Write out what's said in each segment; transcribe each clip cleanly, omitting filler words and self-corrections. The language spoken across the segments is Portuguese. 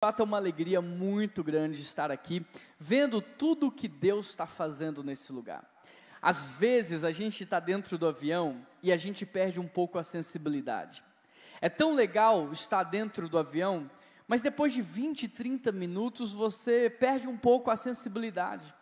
fato é uma alegria muito grande estar aqui, vendo tudo que Deus está fazendo nesse lugar. Às vezes a gente está dentro do avião e a gente perde um pouco a sensibilidade. É tão legal estar dentro do avião, mas depois de 20, 30 minutos você perde um pouco a sensibilidade.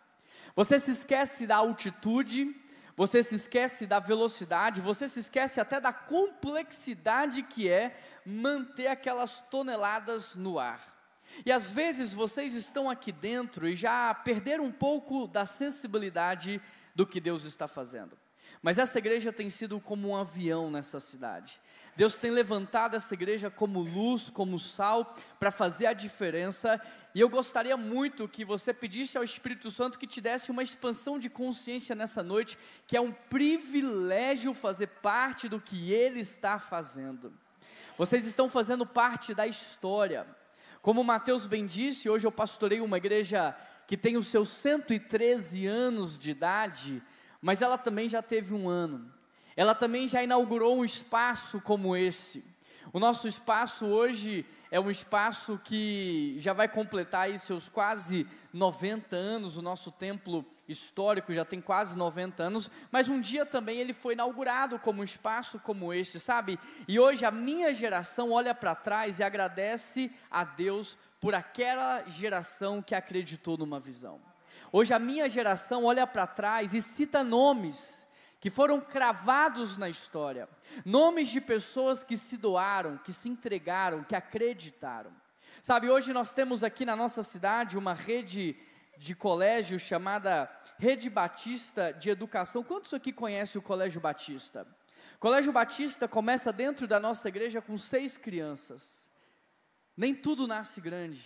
Você se esquece da altitude, você se esquece da velocidade, você se esquece até da complexidade que é manter aquelas toneladas no ar. E às vezes vocês estão aqui dentro e já perderam um pouco da sensibilidade do que Deus está fazendo. Mas essa igreja tem sido como um avião nessa cidade. Deus tem levantado essa igreja como luz, como sal, para fazer a diferença. E eu gostaria muito que você pedisse ao Espírito Santo que te desse uma expansão de consciência nessa noite, que é um privilégio fazer parte do que Ele está fazendo. Vocês estão fazendo parte da história. Como o Mateus bem disse, hoje eu pastorei uma igreja que tem os seus 113 anos de idade, mas ela também já teve um ano. Ela também já inaugurou um espaço como esse. O nosso espaço hoje é um espaço que já vai completar aí seus quase 90 anos, o nosso templo histórico já tem quase 90 anos, mas um dia também ele foi inaugurado como um espaço como este, sabe? E hoje a minha geração olha para trás e agradece a Deus por aquela geração que acreditou numa visão. Hoje a minha geração olha para trás e cita nomes que foram cravados na história, nomes de pessoas que se doaram, que se entregaram, que acreditaram. Sabe, hoje nós temos aqui na nossa cidade uma rede de colégio chamada Rede Batista de Educação. Quantos aqui conhecem o Colégio Batista? O Colégio Batista começa dentro da nossa igreja com 6 crianças. Nem tudo nasce grande.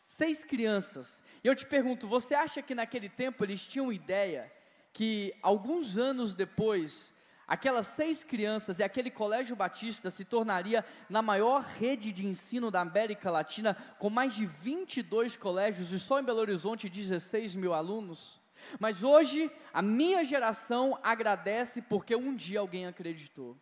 6 crianças. E eu te pergunto, você acha que naquele tempo eles tinham ideia que alguns anos depois, aquelas 6 crianças e aquele colégio batista se tornaria na maior rede de ensino da América Latina, com mais de 22 colégios e só em Belo Horizonte 16 mil alunos? Mas hoje a minha geração agradece porque um dia alguém acreditou.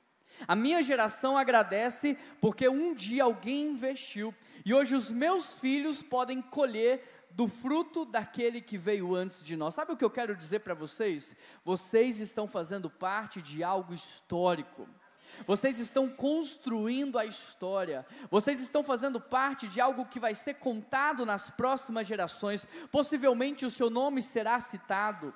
A minha geração agradece porque um dia alguém investiu, e hoje os meus filhos podem colher do fruto daquele que veio antes de nós. Sabe o que eu quero dizer para vocês? Vocês estão fazendo parte de algo histórico. Vocês estão construindo a história. Vocês estão fazendo parte de algo que vai ser contado nas próximas gerações. Possivelmente o seu nome será citado,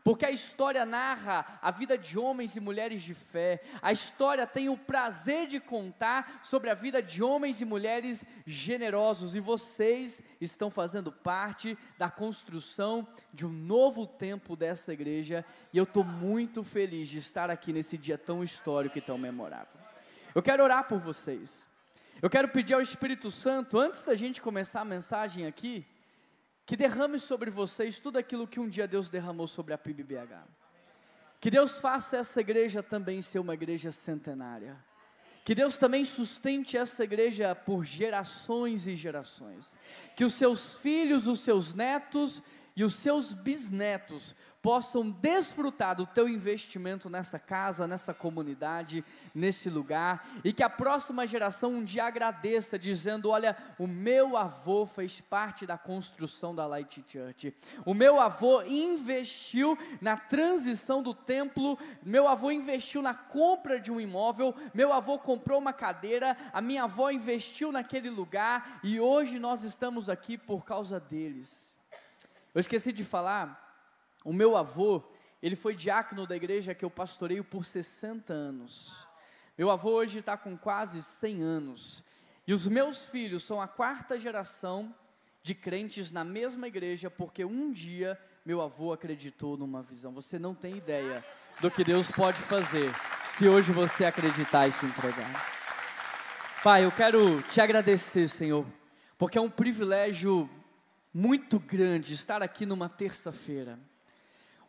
porque a história narra a vida de homens e mulheres de fé. A história tem o prazer de contar sobre a vida de homens e mulheres generosos, e vocês estão fazendo parte da construção de um novo tempo dessa igreja, e eu estou muito feliz de estar aqui nesse dia tão histórico e tão memorável. Eu quero orar por vocês. Eu quero pedir ao Espírito Santo, antes da gente começar a mensagem aqui, que derrame sobre vocês tudo aquilo que um dia Deus derramou sobre a PIBBH. Que Deus faça essa igreja também ser uma igreja centenária. Que Deus também sustente essa igreja por gerações e gerações. Que os seus filhos, os seus netos e os seus bisnetos possam desfrutar do teu investimento nessa casa, nessa comunidade, nesse lugar, e que a próxima geração um dia agradeça, dizendo: olha, o meu avô fez parte da construção da Light Church, o meu avô investiu na transição do templo, meu avô investiu na compra de um imóvel, meu avô comprou uma cadeira, a minha avó investiu naquele lugar, e hoje nós estamos aqui por causa deles. Eu esqueci de falar, o meu avô, ele foi diácono da igreja que eu pastoreio por 60 anos. Meu avô hoje está com quase 100 anos. E os meus filhos são a 4ª geração de crentes na mesma igreja, porque um dia meu avô acreditou numa visão. Você não tem ideia do que Deus pode fazer, se hoje você acreditar e se entregar. Pai, eu quero te agradecer, Senhor, porque é um privilégio muito grande estar aqui numa terça-feira.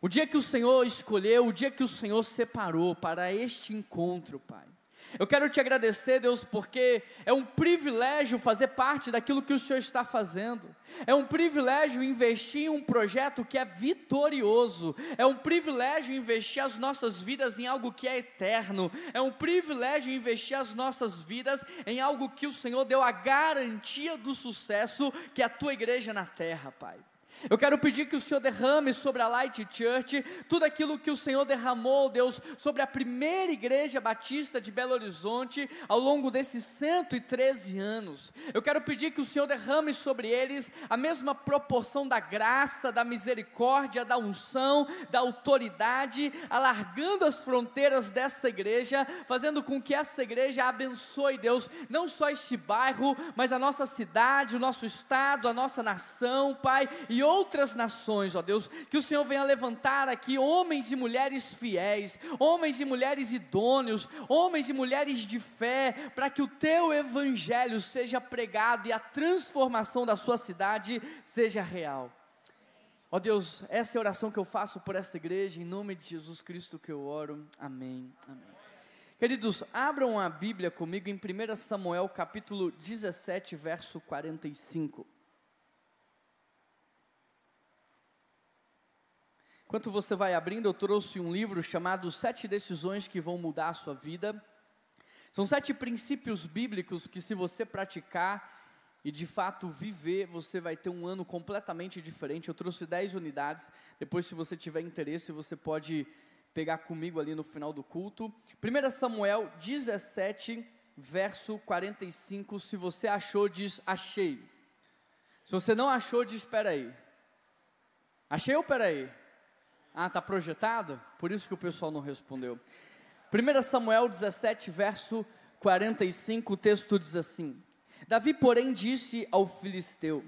O dia que o Senhor escolheu, o dia que o Senhor separou para este encontro, Pai. Eu quero te agradecer, Deus, porque é um privilégio fazer parte daquilo que o Senhor está fazendo. É um privilégio investir em um projeto que é vitorioso. É um privilégio investir as nossas vidas em algo que é eterno. É um privilégio investir as nossas vidas em algo que o Senhor deu a garantia do sucesso, que é a tua igreja na terra, Pai. Eu quero pedir que o Senhor derrame sobre a Light Church tudo aquilo que o Senhor derramou, Deus, sobre a primeira igreja batista de Belo Horizonte ao longo desses 113 anos. Eu quero pedir que o Senhor derrame sobre eles a mesma proporção da graça, da misericórdia, da unção, da autoridade, alargando as fronteiras dessa igreja, fazendo com que essa igreja abençoe, Deus, não só este bairro, mas a nossa cidade, o nosso estado, a nossa nação, Pai, e outras nações, ó Deus, que o Senhor venha levantar aqui homens e mulheres fiéis, homens e mulheres idôneos, homens e mulheres de fé, para que o teu evangelho seja pregado e a transformação da sua cidade seja real. Ó Deus, essa é a oração que eu faço por essa igreja, em nome de Jesus Cristo que eu oro, amém, amém. Queridos, abram a Bíblia comigo em 1 Samuel capítulo 17, verso 45. Enquanto você vai abrindo, eu trouxe um livro chamado 7 Decisões que Vão Mudar a Sua Vida. São 7 princípios bíblicos que, se você praticar e de fato viver, você vai ter um ano completamente diferente. Eu trouxe 10 unidades, depois, se você tiver interesse, você pode pegar comigo ali no final do culto. 1 Samuel 17, verso 45, se você achou, diz achei. Se você não achou, diz espera aí. Achei ou espera aí? Ah, está projetado? Por isso que o pessoal não respondeu. 1 Samuel 17, verso 45, o texto diz assim: Davi, porém, disse ao filisteu: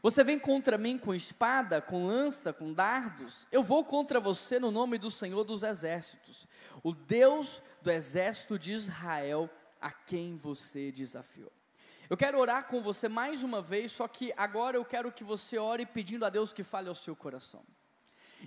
Você vem contra mim com espada, com lança, com dardos? Eu vou contra você no nome do Senhor dos Exércitos, o Deus do exército de Israel, a quem você desafiou. Eu quero orar com você mais uma vez, só que agora eu quero que você ore pedindo a Deus que fale ao seu coração.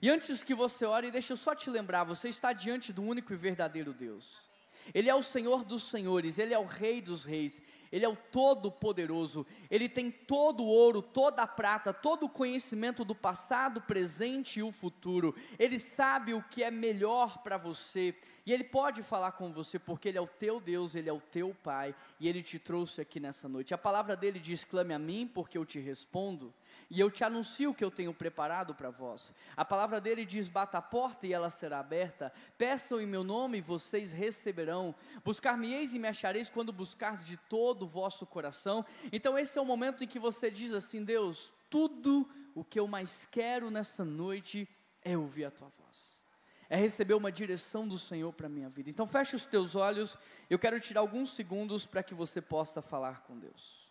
E antes que você ore, deixa eu só te lembrar, você está diante do único e verdadeiro Deus. Ele é o Senhor dos senhores, Ele é o Rei dos reis, Ele é o Todo-Poderoso, Ele tem todo o ouro, toda a prata, todo o conhecimento do passado, presente e o futuro. Ele sabe o que é melhor para você, e Ele pode falar com você, porque Ele é o teu Deus, Ele é o teu Pai, e Ele te trouxe aqui nessa noite. A palavra dele diz: clame a mim, porque eu te respondo, e eu te anuncio o que eu tenho preparado para vós. A palavra dele diz: bata a porta e ela será aberta, peçam em meu nome e vocês receberão, buscar-me-eis e me achareis quando buscardes de todo o vosso coração. Então esse é o momento em que você diz assim: Deus, tudo o que eu mais quero nessa noite é ouvir a tua voz, é receber uma direção do Senhor para a minha vida. Então feche os teus olhos, eu quero tirar alguns segundos para que você possa falar com Deus.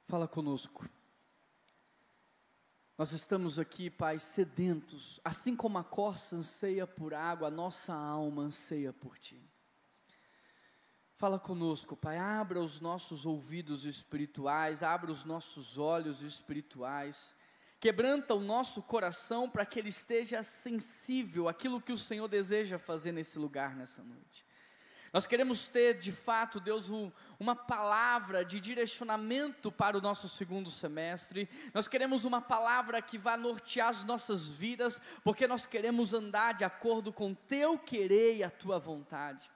Fala conosco. Nós estamos aqui, Pai, sedentos, assim como a corça anseia por água, a nossa alma anseia por Ti. Fala conosco, Pai, abra os nossos ouvidos espirituais, abra os nossos olhos espirituais, quebranta o nosso coração para que ele esteja sensível àquilo que o Senhor deseja fazer nesse lugar, nessa noite. Nós queremos ter, de fato, Deus, uma palavra de direcionamento para o nosso segundo semestre. Nós queremos uma palavra que vá nortear as nossas vidas, porque nós queremos andar de acordo com o Teu querer e a Tua vontade.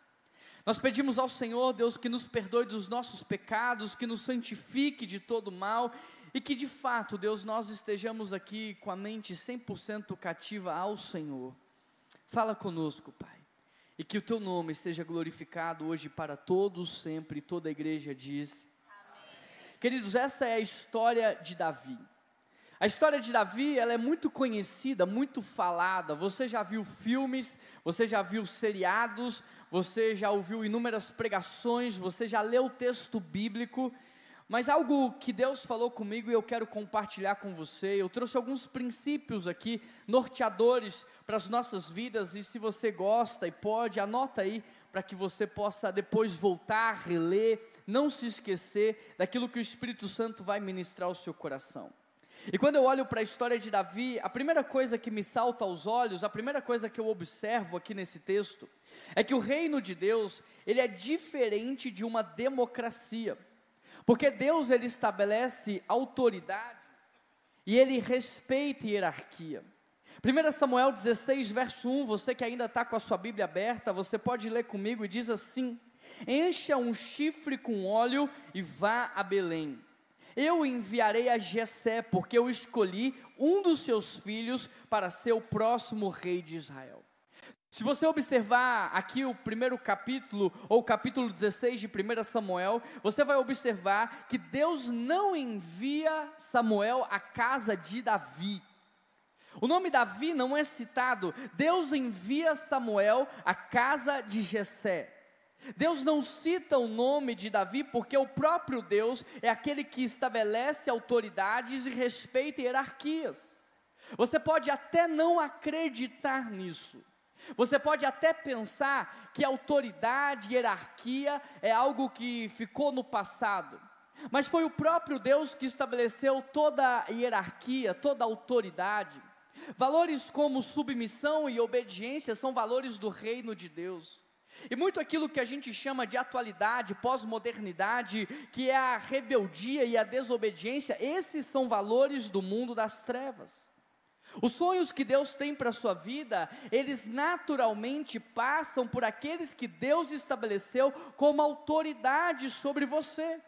Nós pedimos ao Senhor, Deus, que nos perdoe dos nossos pecados, que nos santifique de todo mal, e que, de fato, Deus, nós estejamos aqui com a mente 100% cativa ao Senhor. Fala conosco, Pai. E que o Teu nome seja glorificado hoje para todos, sempre, toda a igreja diz. Amém. Queridos, essa é a história de Davi. A história de Davi, ela é muito conhecida, muito falada. Você já viu filmes, você já viu seriados, você já ouviu inúmeras pregações, você já leu o texto bíblico. Mas algo que Deus falou comigo e eu quero compartilhar com você. Eu trouxe alguns princípios aqui, norteadores para as nossas vidas, e se você gosta e pode, anota aí, para que você possa depois voltar, reler, não se esquecer daquilo que o Espírito Santo vai ministrar ao seu coração. E quando eu olho para a história de Davi, a primeira coisa que me salta aos olhos, a primeira coisa que eu observo aqui nesse texto, é que o reino de Deus, ele é diferente de uma democracia, porque Deus, ele estabelece autoridade, e ele respeita a hierarquia. 1 Samuel 16, verso 1, você que ainda está com a sua Bíblia aberta, você pode ler comigo, e diz assim: encha um chifre com óleo e vá a Belém. Eu enviarei a Jessé, porque eu escolhi um dos seus filhos para ser o próximo rei de Israel. Se você observar aqui o primeiro capítulo, ou o capítulo 16 de 1 Samuel, você vai observar que Deus não envia Samuel à casa de Davi. O nome Davi não é citado. Deus envia Samuel à casa de Jessé. Deus não cita o nome de Davi, porque o próprio Deus é aquele que estabelece autoridades e respeita hierarquias. Você pode até não acreditar nisso. Você pode até pensar que autoridade, hierarquia é algo que ficou no passado. Mas foi o próprio Deus que estabeleceu toda a hierarquia, toda a autoridade. Valores como submissão e obediência são valores do reino de Deus. E muito aquilo que a gente chama de atualidade, pós-modernidade, que é a rebeldia e a desobediência, esses são valores do mundo das trevas. Os sonhos que Deus tem para a sua vida, eles naturalmente passam por aqueles que Deus estabeleceu como autoridade sobre você.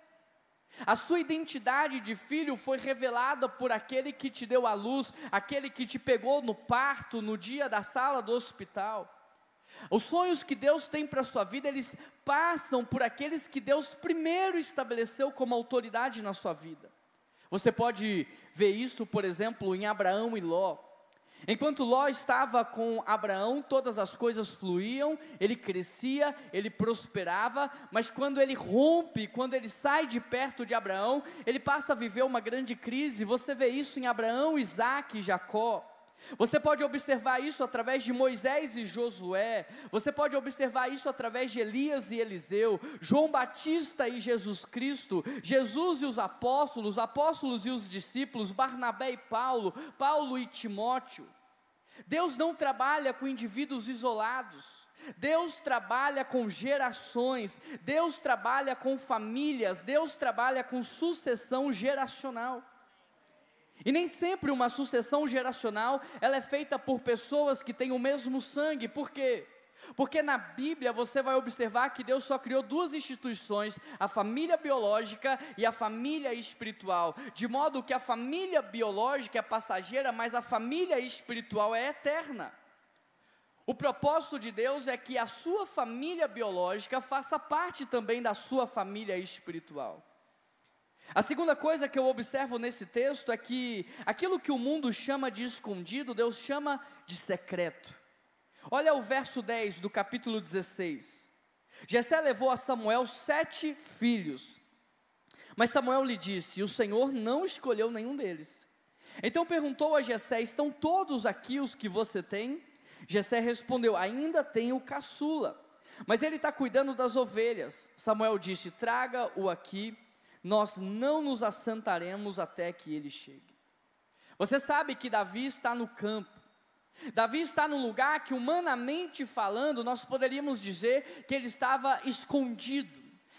A sua identidade de filho foi revelada por aquele que te deu a luz, aquele que te pegou no parto, no dia da sala do hospital. Os sonhos que Deus tem para a sua vida, eles passam por aqueles que Deus primeiro estabeleceu como autoridade na sua vida. Você pode ver isso, por exemplo, em Abraão e Ló. Enquanto Ló estava com Abraão, todas as coisas fluíam, ele crescia, ele prosperava, mas quando ele rompe, quando ele sai de perto de Abraão, ele passa a viver uma grande crise. Você vê isso em Abraão, Isaque e Jacó. Você pode observar isso através de Moisés e Josué, você pode observar isso através de Elias e Eliseu, João Batista e Jesus Cristo, Jesus e os apóstolos e os discípulos, Barnabé e Paulo, Paulo e Timóteo. Deus não trabalha com indivíduos isolados, Deus trabalha com gerações, Deus trabalha com famílias, Deus trabalha com sucessão geracional. E nem sempre uma sucessão geracional, ela é feita por pessoas que têm o mesmo sangue. Por quê? Porque na Bíblia você vai observar que Deus só criou duas instituições, a família biológica e a família espiritual, de modo que a família biológica é passageira, mas a família espiritual é eterna. O propósito de Deus é que a sua família biológica faça parte também da sua família espiritual. A segunda coisa que eu observo nesse texto é que aquilo que o mundo chama de escondido, Deus chama de secreto. Olha o verso 10 do capítulo 16. Jessé levou a Samuel 7 filhos, mas Samuel lhe disse: o Senhor não escolheu nenhum deles. Então perguntou a Jessé: estão todos aqui os que você tem? Jessé respondeu: ainda tenho o caçula, mas ele está cuidando das ovelhas. Samuel disse: traga-o aqui, nós não nos assentaremos até que ele chegue. Você sabe que Davi está no campo. Davi está num lugar que, humanamente falando, nós poderíamos dizer que ele estava escondido,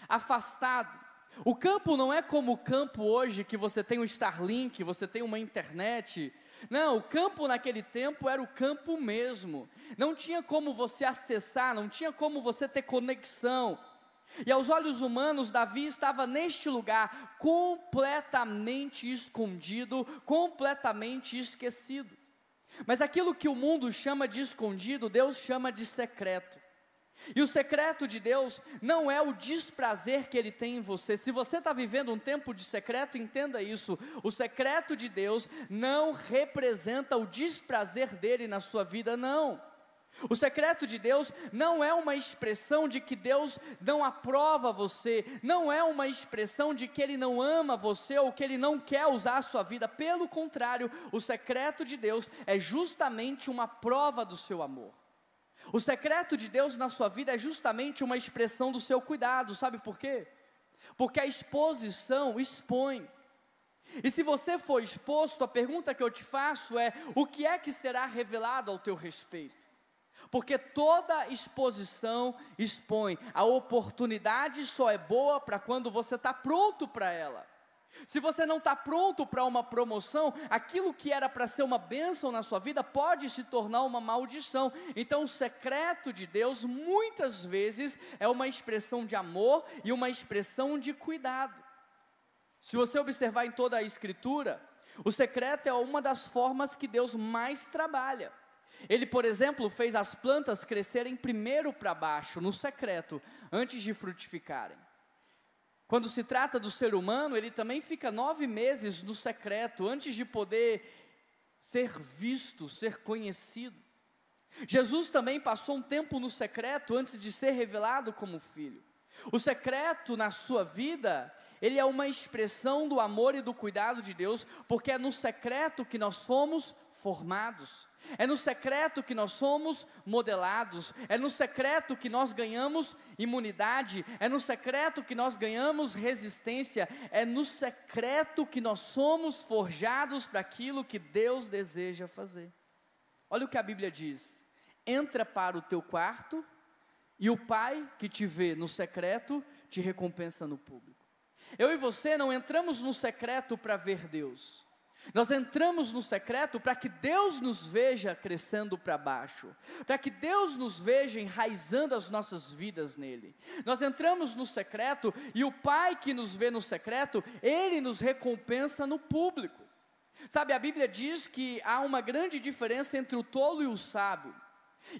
afastado. O campo não é como o campo hoje, que você tem um Starlink, você tem uma internet. Não, o campo naquele tempo era o campo mesmo. Não tinha como você acessar, não tinha como você ter conexão. E aos olhos humanos, Davi estava neste lugar completamente escondido, completamente esquecido. Mas aquilo que o mundo chama de escondido, Deus chama de secreto. E o secreto de Deus não é o desprazer que Ele tem em você. Se você está vivendo um tempo de secreto, entenda isso. O secreto de Deus não representa o desprazer dEle na sua vida, não. O secreto de Deus não é uma expressão de que Deus não aprova você, não é uma expressão de que Ele não ama você ou que Ele não quer usar a sua vida. Pelo contrário, o secreto de Deus é justamente uma prova do seu amor. O secreto de Deus na sua vida é justamente uma expressão do seu cuidado. Sabe por quê? Porque a exposição expõe. E se você for exposto, a pergunta que eu te faço é: o que é que será revelado ao teu respeito? Porque toda exposição expõe. A oportunidade só é boa para quando você está pronto para ela. Se você não está pronto para uma promoção, aquilo que era para ser uma bênção na sua vida pode se tornar uma maldição. Então o secreto de Deus muitas vezes é uma expressão de amor e uma expressão de cuidado. Se você observar em toda a Escritura, o secreto é uma das formas que Deus mais trabalha. Ele, por exemplo, fez as plantas crescerem primeiro para baixo, no secreto, antes de frutificarem. Quando se trata do ser humano, ele também fica 9 meses no secreto, antes de poder ser visto, ser conhecido. Jesus também passou um tempo no secreto, antes de ser revelado como filho. O secreto na sua vida, ele é uma expressão do amor e do cuidado de Deus, porque é no secreto que nós fomos formados. É no secreto que nós somos modelados, é no secreto que nós ganhamos imunidade, é no secreto que nós ganhamos resistência, é no secreto que nós somos forjados para aquilo que Deus deseja fazer. Olha o que a Bíblia diz: entra para o teu quarto e o Pai que te vê no secreto te recompensa no público. Eu e você não entramos no secreto para ver Deus. Nós entramos no secreto para que Deus nos veja crescendo para baixo, para que Deus nos veja enraizando as nossas vidas nele. Nós entramos no secreto e o Pai que nos vê no secreto, Ele nos recompensa no público. Sabe, a Bíblia diz que há uma grande diferença entre o tolo e o sábio.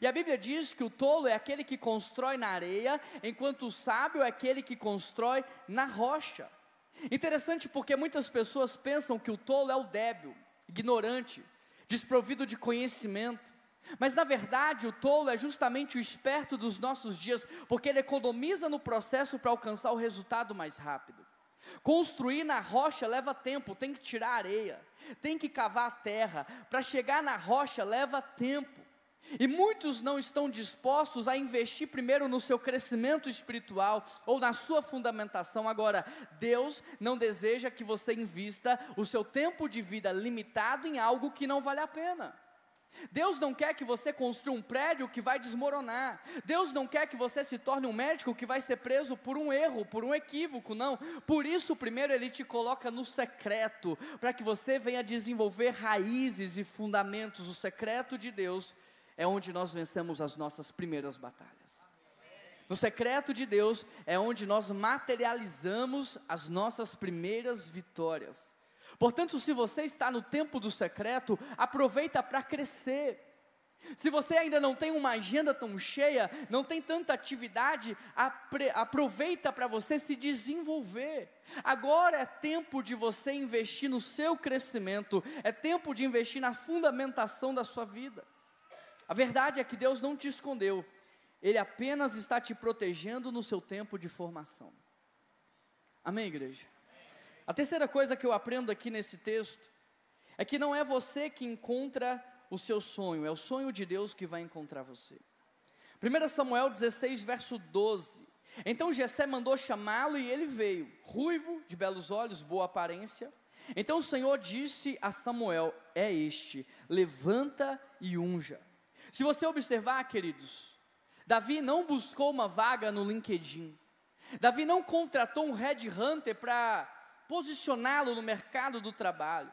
E a Bíblia diz que o tolo é aquele que constrói na areia, enquanto o sábio é aquele que constrói na rocha. Interessante, porque muitas pessoas pensam que o tolo é o débil, ignorante, desprovido de conhecimento. Mas na verdade o tolo é justamente o esperto dos nossos dias, porque ele economiza no processo para alcançar o resultado mais rápido. Construir na rocha leva tempo, tem que tirar a areia, tem que cavar a terra, para chegar na rocha leva tempo. E muitos não estão dispostos a investir primeiro no seu crescimento espiritual ou na sua fundamentação. Agora, Deus não deseja que você invista o seu tempo de vida limitado em algo que não vale a pena. Deus não quer que você construa um prédio que vai desmoronar. Deus não quer que você se torne um médico que vai ser preso por um erro, por um equívoco, não. Por isso, primeiro Ele te coloca no secreto, para que você venha desenvolver raízes e fundamentos. O secreto de Deus é onde nós vencemos as nossas primeiras batalhas. No secreto de Deus é onde nós materializamos as nossas primeiras vitórias. Portanto, se você está no tempo do secreto, aproveita para crescer. Se você ainda não tem uma agenda tão cheia, não tem tanta atividade, aproveita para você se desenvolver. Agora é tempo de você investir no seu crescimento, é tempo de investir na fundamentação da sua vida. A verdade é que Deus não te escondeu, Ele apenas está te protegendo no seu tempo de formação. Amém, igreja? A terceira coisa que eu aprendo aqui nesse texto é que não é você que encontra o seu sonho, é o sonho de Deus que vai encontrar você. 1 Samuel 16, verso 12. Então Jessé mandou chamá-lo e ele veio, ruivo, de belos olhos, boa aparência. Então o Senhor disse a Samuel: é este, levanta e unja. Se você observar, queridos, Davi não buscou uma vaga no LinkedIn. Davi não contratou um headhunter para posicioná-lo no mercado do trabalho.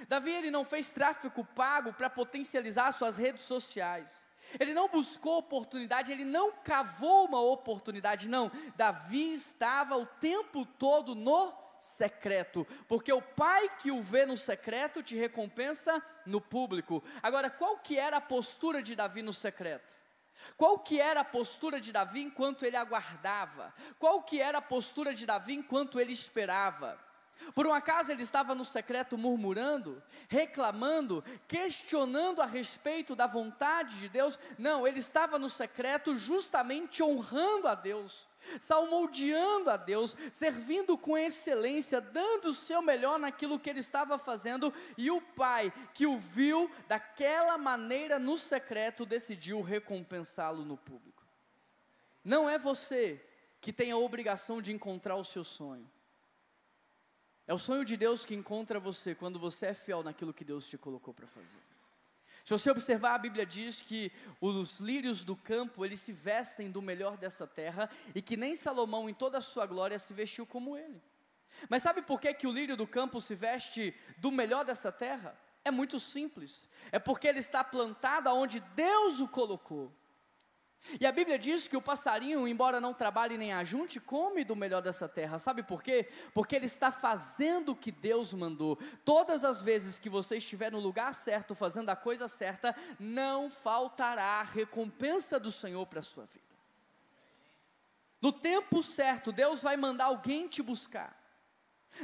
Davi, ele não fez tráfego pago para potencializar suas redes sociais. Ele não buscou oportunidade, ele não cavou uma oportunidade, não. Davi estava o tempo todo no secreto, porque o Pai que o vê no secreto te recompensa no público. Agora, qual que era a postura de Davi no secreto? Qual que era a postura de Davi enquanto ele aguardava? Qual que era a postura de Davi enquanto ele esperava? Por um acaso ele estava no secreto murmurando, reclamando, questionando a respeito da vontade de Deus? Não, ele estava no secreto justamente honrando a Deus, salmodiando a Deus, servindo com excelência, dando o seu melhor naquilo que ele estava fazendo, e o pai, que o viu daquela maneira no secreto, decidiu recompensá-lo no público. Não é você que tem a obrigação de encontrar o seu sonho. É o sonho de Deus que encontra você quando você é fiel naquilo que Deus te colocou para fazer. Se você observar, a Bíblia diz que os lírios do campo, eles se vestem do melhor dessa terra, e que nem Salomão em toda a sua glória se vestiu como ele. Mas sabe por que o lírio do campo se veste do melhor dessa terra? É muito simples, é porque ele está plantado onde Deus o colocou. E a Bíblia diz que o passarinho, embora não trabalhe nem ajunte, come do melhor dessa terra. Sabe por quê? Porque ele está fazendo o que Deus mandou. Todas as vezes que você estiver no lugar certo, fazendo a coisa certa, não faltará a recompensa do Senhor para a sua vida. No tempo certo, Deus vai mandar alguém te buscar.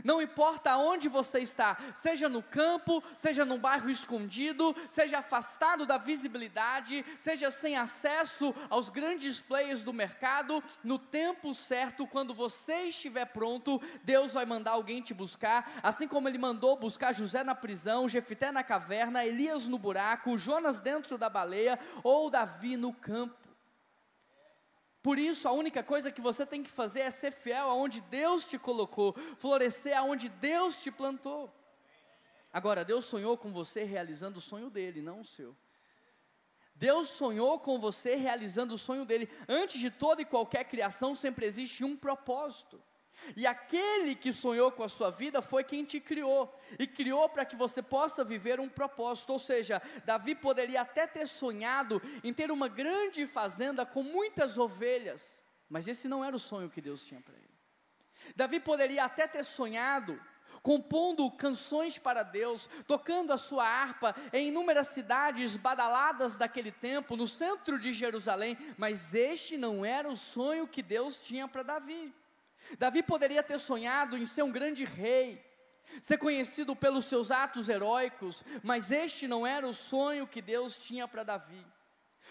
Não importa onde você está, seja no campo, seja num bairro escondido, seja afastado da visibilidade, seja sem acesso aos grandes players do mercado, no tempo certo, quando você estiver pronto, Deus vai mandar alguém te buscar, assim como Ele mandou buscar José na prisão, Jefité na caverna, Elias no buraco, Jonas dentro da baleia, ou Davi no campo. Por isso, a única coisa que você tem que fazer é ser fiel aonde Deus te colocou, florescer aonde Deus te plantou. Agora, Deus sonhou com você realizando o sonho dele, não o seu. Deus sonhou com você realizando o sonho dele. Antes de toda e qualquer criação, sempre existe um propósito. E aquele que sonhou com a sua vida foi quem te criou, e criou para que você possa viver um propósito. Ou seja, Davi poderia até ter sonhado em ter uma grande fazenda com muitas ovelhas, mas esse não era o sonho que Deus tinha para ele. Davi poderia até ter sonhado compondo canções para Deus, tocando a sua harpa em inúmeras cidades badaladas daquele tempo, no centro de Jerusalém, mas este não era o sonho que Deus tinha para Davi. Davi poderia ter sonhado em ser um grande rei, ser conhecido pelos seus atos heróicos, mas este não era o sonho que Deus tinha para Davi.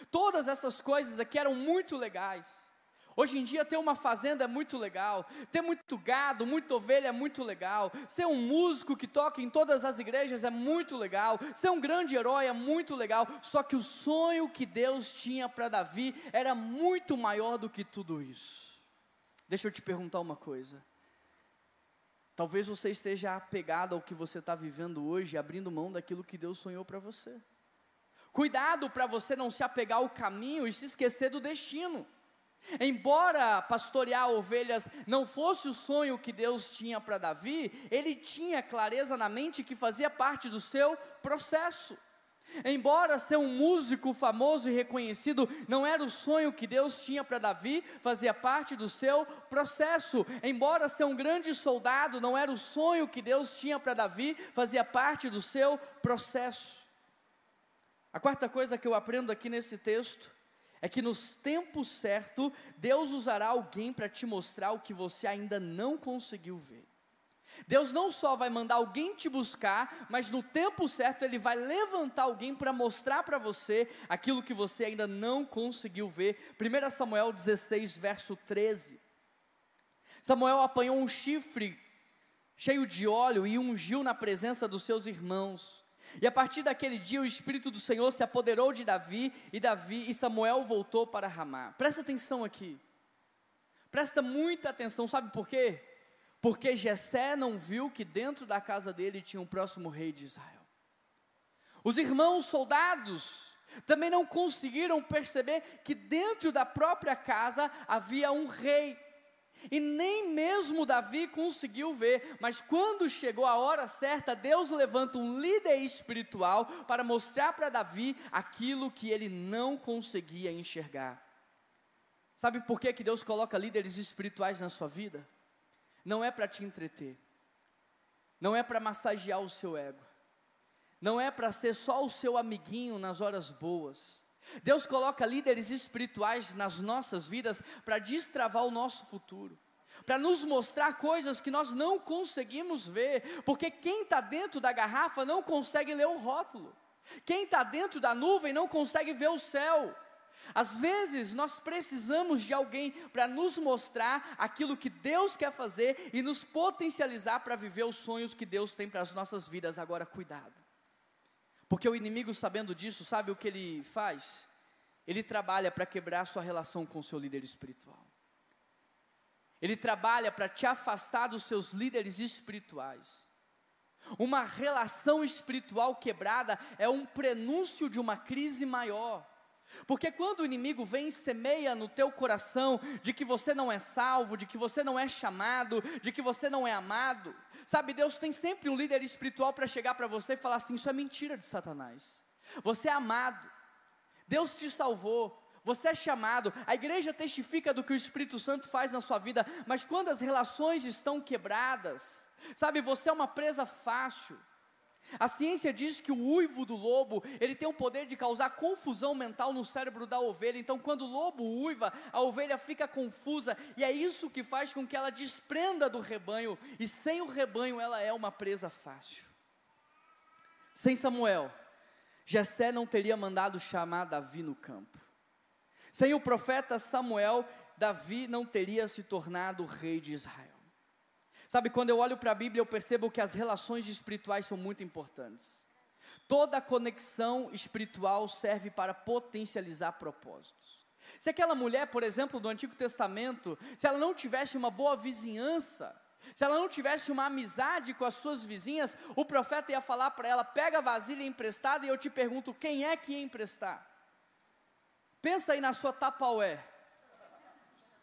Todas essas coisas aqui eram muito legais. Hoje em dia ter uma fazenda é muito legal, ter muito gado, muita ovelha é muito legal, ser um músico que toca em todas as igrejas é muito legal, ser um grande herói é muito legal, só que o sonho que Deus tinha para Davi era muito maior do que tudo isso. Deixa eu te perguntar uma coisa, talvez você esteja apegado ao que você está vivendo hoje, abrindo mão daquilo que Deus sonhou para você. Cuidado para você não se apegar ao caminho e se esquecer do destino. Embora pastorear ovelhas não fosse o sonho que Deus tinha para Davi, ele tinha clareza na mente que fazia parte do seu processo. Embora ser um músico famoso e reconhecido não era o sonho que Deus tinha para Davi, fazia parte do seu processo. Embora ser um grande soldado não era o sonho que Deus tinha para Davi, fazia parte do seu processo. A quarta coisa que eu aprendo aqui nesse texto é que nos tempos certos, Deus usará alguém para te mostrar o que você ainda não conseguiu ver. Deus não só vai mandar alguém te buscar, mas no tempo certo Ele vai levantar alguém para mostrar para você aquilo que você ainda não conseguiu ver. 1 Samuel 16, verso 13. Samuel apanhou um chifre cheio de óleo e ungiu na presença dos seus irmãos. E a partir daquele dia o Espírito do Senhor se apoderou de Davi e Samuel voltou para Ramá. Presta atenção aqui, presta muita atenção, sabe por quê? Porque Jessé não viu que dentro da casa dele tinha um próximo rei de Israel. Os irmãos soldados também não conseguiram perceber que dentro da própria casa havia um rei. E nem mesmo Davi conseguiu ver, mas quando chegou a hora certa, Deus levanta um líder espiritual para mostrar para Davi aquilo que ele não conseguia enxergar. Sabe por que Deus coloca líderes espirituais na sua vida? Não é para te entreter, não é para massagear o seu ego, não é para ser só o seu amiguinho nas horas boas. Deus coloca líderes espirituais nas nossas vidas para destravar o nosso futuro, para nos mostrar coisas que nós não conseguimos ver, porque quem está dentro da garrafa não consegue ler o rótulo, quem está dentro da nuvem não consegue ver o céu. Às vezes nós precisamos de alguém para nos mostrar aquilo que Deus quer fazer e nos potencializar para viver os sonhos que Deus tem para as nossas vidas. Agora cuidado, porque o inimigo, sabendo disso, sabe o que ele faz? Ele trabalha para quebrar sua relação com o seu líder espiritual. Ele trabalha para te afastar dos seus líderes espirituais. Uma relação espiritual quebrada é um prenúncio de uma crise maior. Porque quando o inimigo vem e semeia no teu coração de que você não é salvo, de que você não é chamado, de que você não é amado, sabe, Deus tem sempre um líder espiritual para chegar para você e falar assim: isso é mentira de Satanás, você é amado, Deus te salvou, você é chamado. A igreja testifica do que o Espírito Santo faz na sua vida, mas quando as relações estão quebradas, sabe, você é uma presa fácil. A ciência diz que o uivo do lobo, ele tem o poder de causar confusão mental no cérebro da ovelha. Então quando o lobo uiva, a ovelha fica confusa, e é isso que faz com que ela desprenda do rebanho, e sem o rebanho ela é uma presa fácil. Sem Samuel, Jessé não teria mandado chamar Davi no campo. Sem o profeta Samuel, Davi não teria se tornado rei de Israel. Sabe, quando eu olho para a Bíblia, eu percebo que as relações espirituais são muito importantes. Toda conexão espiritual serve para potencializar propósitos. Se aquela mulher, por exemplo, do Antigo Testamento, se ela não tivesse uma boa vizinhança, se ela não tivesse uma amizade com as suas vizinhas, o profeta ia falar para ela: pega a vasilha emprestada, e eu te pergunto, quem é que ia emprestar? Pensa aí na sua Tupperware.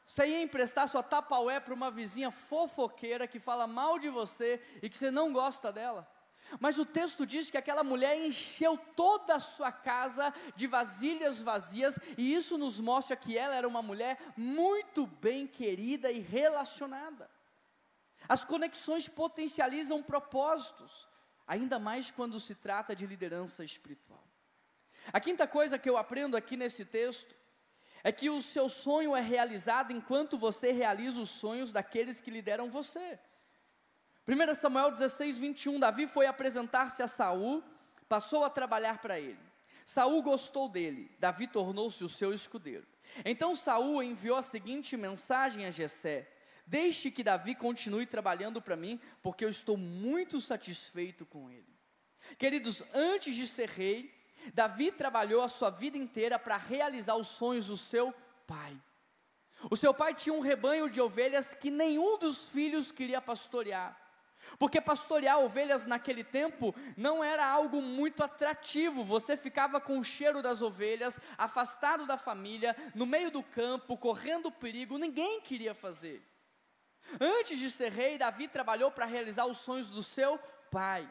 Você ia emprestar sua Tupperware para uma vizinha fofoqueira que fala mal de você e que você não gosta dela? Mas o texto diz que aquela mulher encheu toda a sua casa de vasilhas vazias, e isso nos mostra que ela era uma mulher muito bem querida e relacionada. As conexões potencializam propósitos, ainda mais quando se trata de liderança espiritual. A quinta coisa que eu aprendo aqui nesse texto é que o seu sonho é realizado enquanto você realiza os sonhos daqueles que lideram você. 1 Samuel 16, 21, Davi foi apresentar-se a Saul, passou a trabalhar para ele. Saul gostou dele, Davi tornou-se o seu escudeiro. Então Saul enviou a seguinte mensagem a Jessé: deixe que Davi continue trabalhando para mim, porque eu estou muito satisfeito com ele. Queridos, antes de ser rei, Davi trabalhou a sua vida inteira para realizar os sonhos do seu pai. O seu pai tinha um rebanho de ovelhas que nenhum dos filhos queria pastorear, porque pastorear ovelhas naquele tempo não era algo muito atrativo. Você ficava com o cheiro das ovelhas, afastado da família, no meio do campo, correndo perigo, ninguém queria fazer. Antes de ser rei, Davi trabalhou para realizar os sonhos do seu pai.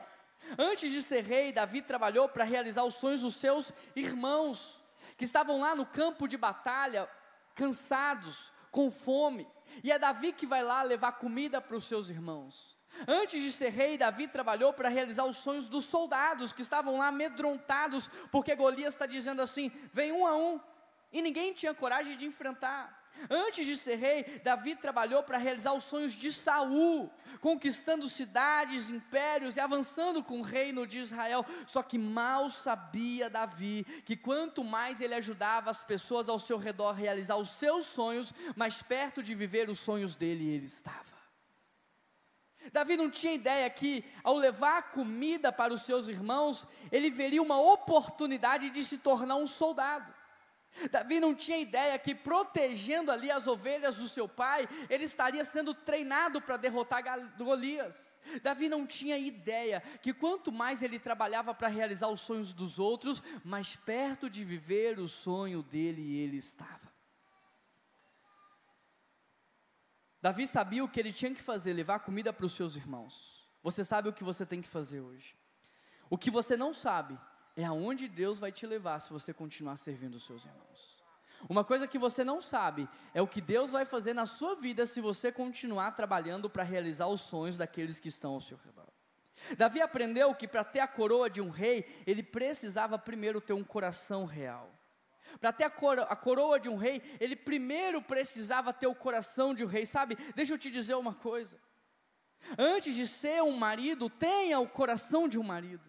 Antes de ser rei, Davi trabalhou para realizar os sonhos dos seus irmãos, que estavam lá no campo de batalha, cansados, com fome, e é Davi que vai lá levar comida para os seus irmãos. Antes de ser rei, Davi trabalhou para realizar os sonhos dos soldados, que estavam lá amedrontados, porque Golias está dizendo assim: vem um a um, e ninguém tinha coragem de enfrentar. Antes de ser rei, Davi trabalhou para realizar os sonhos de Saul, conquistando cidades, impérios e avançando com o reino de Israel. Só que mal sabia Davi que quanto mais ele ajudava as pessoas ao seu redor a realizar os seus sonhos, mais perto de viver os sonhos dele ele estava. Davi não tinha ideia que, ao levar comida para os seus irmãos, ele veria uma oportunidade de se tornar um soldado. Davi não tinha ideia que, protegendo ali as ovelhas do seu pai, ele estaria sendo treinado para derrotar Golias. Davi não tinha ideia que quanto mais ele trabalhava para realizar os sonhos dos outros, mais perto de viver o sonho dele ele estava. Davi sabia o que ele tinha que fazer: levar comida para os seus irmãos. Você sabe o que você tem que fazer hoje. O que você não sabe é aonde Deus vai te levar se você continuar servindo os seus irmãos. Uma coisa que você não sabe é o que Deus vai fazer na sua vida se você continuar trabalhando para realizar os sonhos daqueles que estão ao seu redor. Davi aprendeu que para ter a coroa de um rei, ele precisava primeiro ter um coração real. Para ter a coroa de um rei, ele primeiro precisava ter o coração de um rei, sabe? Deixa eu te dizer uma coisa. Antes de ser um marido, tenha o coração de um marido.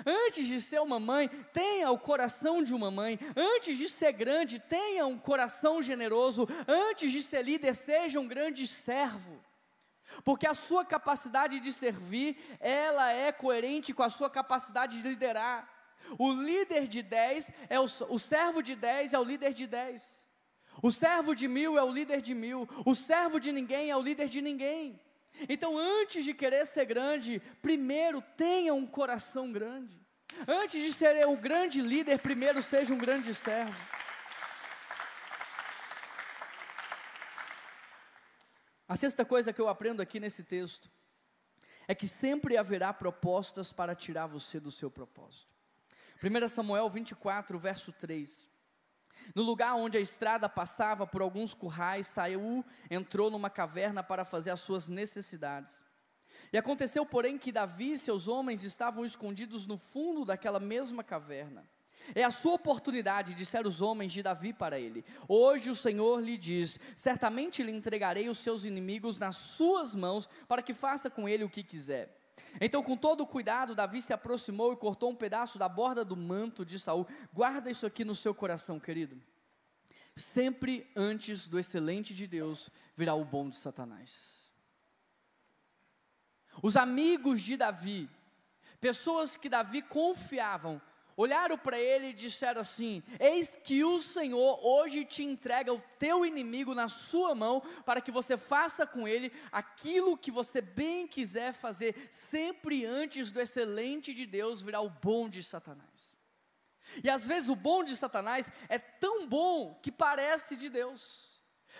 Antes de ser uma mãe, tenha o coração de uma mãe. Antes de ser grande, tenha um coração generoso. Antes de ser líder, seja um grande servo. Porque a sua capacidade de servir, ela é coerente com a sua capacidade de liderar. O líder de 10, o servo de 10 é o líder de 10. O servo de 1000 é o líder de 1000. O servo de ninguém é o líder de ninguém. Então, antes de querer ser grande, primeiro tenha um coração grande. Antes de ser um grande líder, primeiro seja um grande servo. A sexta coisa que eu aprendo aqui nesse texto é que sempre haverá propostas para tirar você do seu propósito. 1 Samuel 24, verso 3. No lugar onde a estrada passava por alguns currais, Saul entrou numa caverna para fazer as suas necessidades. E aconteceu, porém, que Davi e seus homens estavam escondidos no fundo daquela mesma caverna. É a sua oportunidade, disseram os homens de Davi para ele. Hoje o Senhor lhe diz: certamente lhe entregarei os seus inimigos nas suas mãos, para que faça com ele o que quiser. Então, com todo cuidado, Davi se aproximou e cortou um pedaço da borda do manto de Saul. Guarda isso aqui no seu coração, querido. Sempre antes do excelente de Deus virá o bom de Satanás. Os amigos de Davi, pessoas que Davi confiavam, olharam para ele e disseram assim: eis que o Senhor hoje te entrega o teu inimigo na sua mão, para que você faça com ele aquilo que você bem quiser fazer. Sempre antes do excelente de Deus virá o bom de Satanás. E às vezes o bom de Satanás é tão bom que parece de Deus.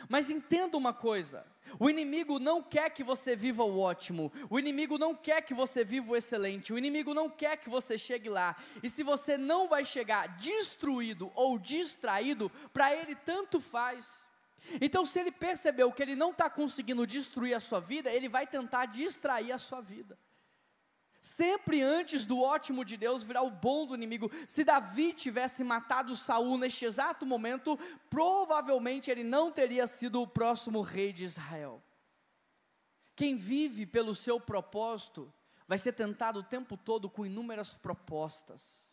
Mas entenda uma coisa: o inimigo não quer que você viva o ótimo, o inimigo não quer que você viva o excelente, o inimigo não quer que você chegue lá. E se você não vai chegar destruído ou distraído, para ele tanto faz. Então, se ele percebeu que ele não está conseguindo destruir a sua vida, ele vai tentar distrair a sua vida. Sempre antes do ótimo de Deus virá o bom do inimigo. Se Davi tivesse matado Saul neste exato momento, provavelmente ele não teria sido o próximo rei de Israel. Quem vive pelo seu propósito vai ser tentado o tempo todo com inúmeras propostas.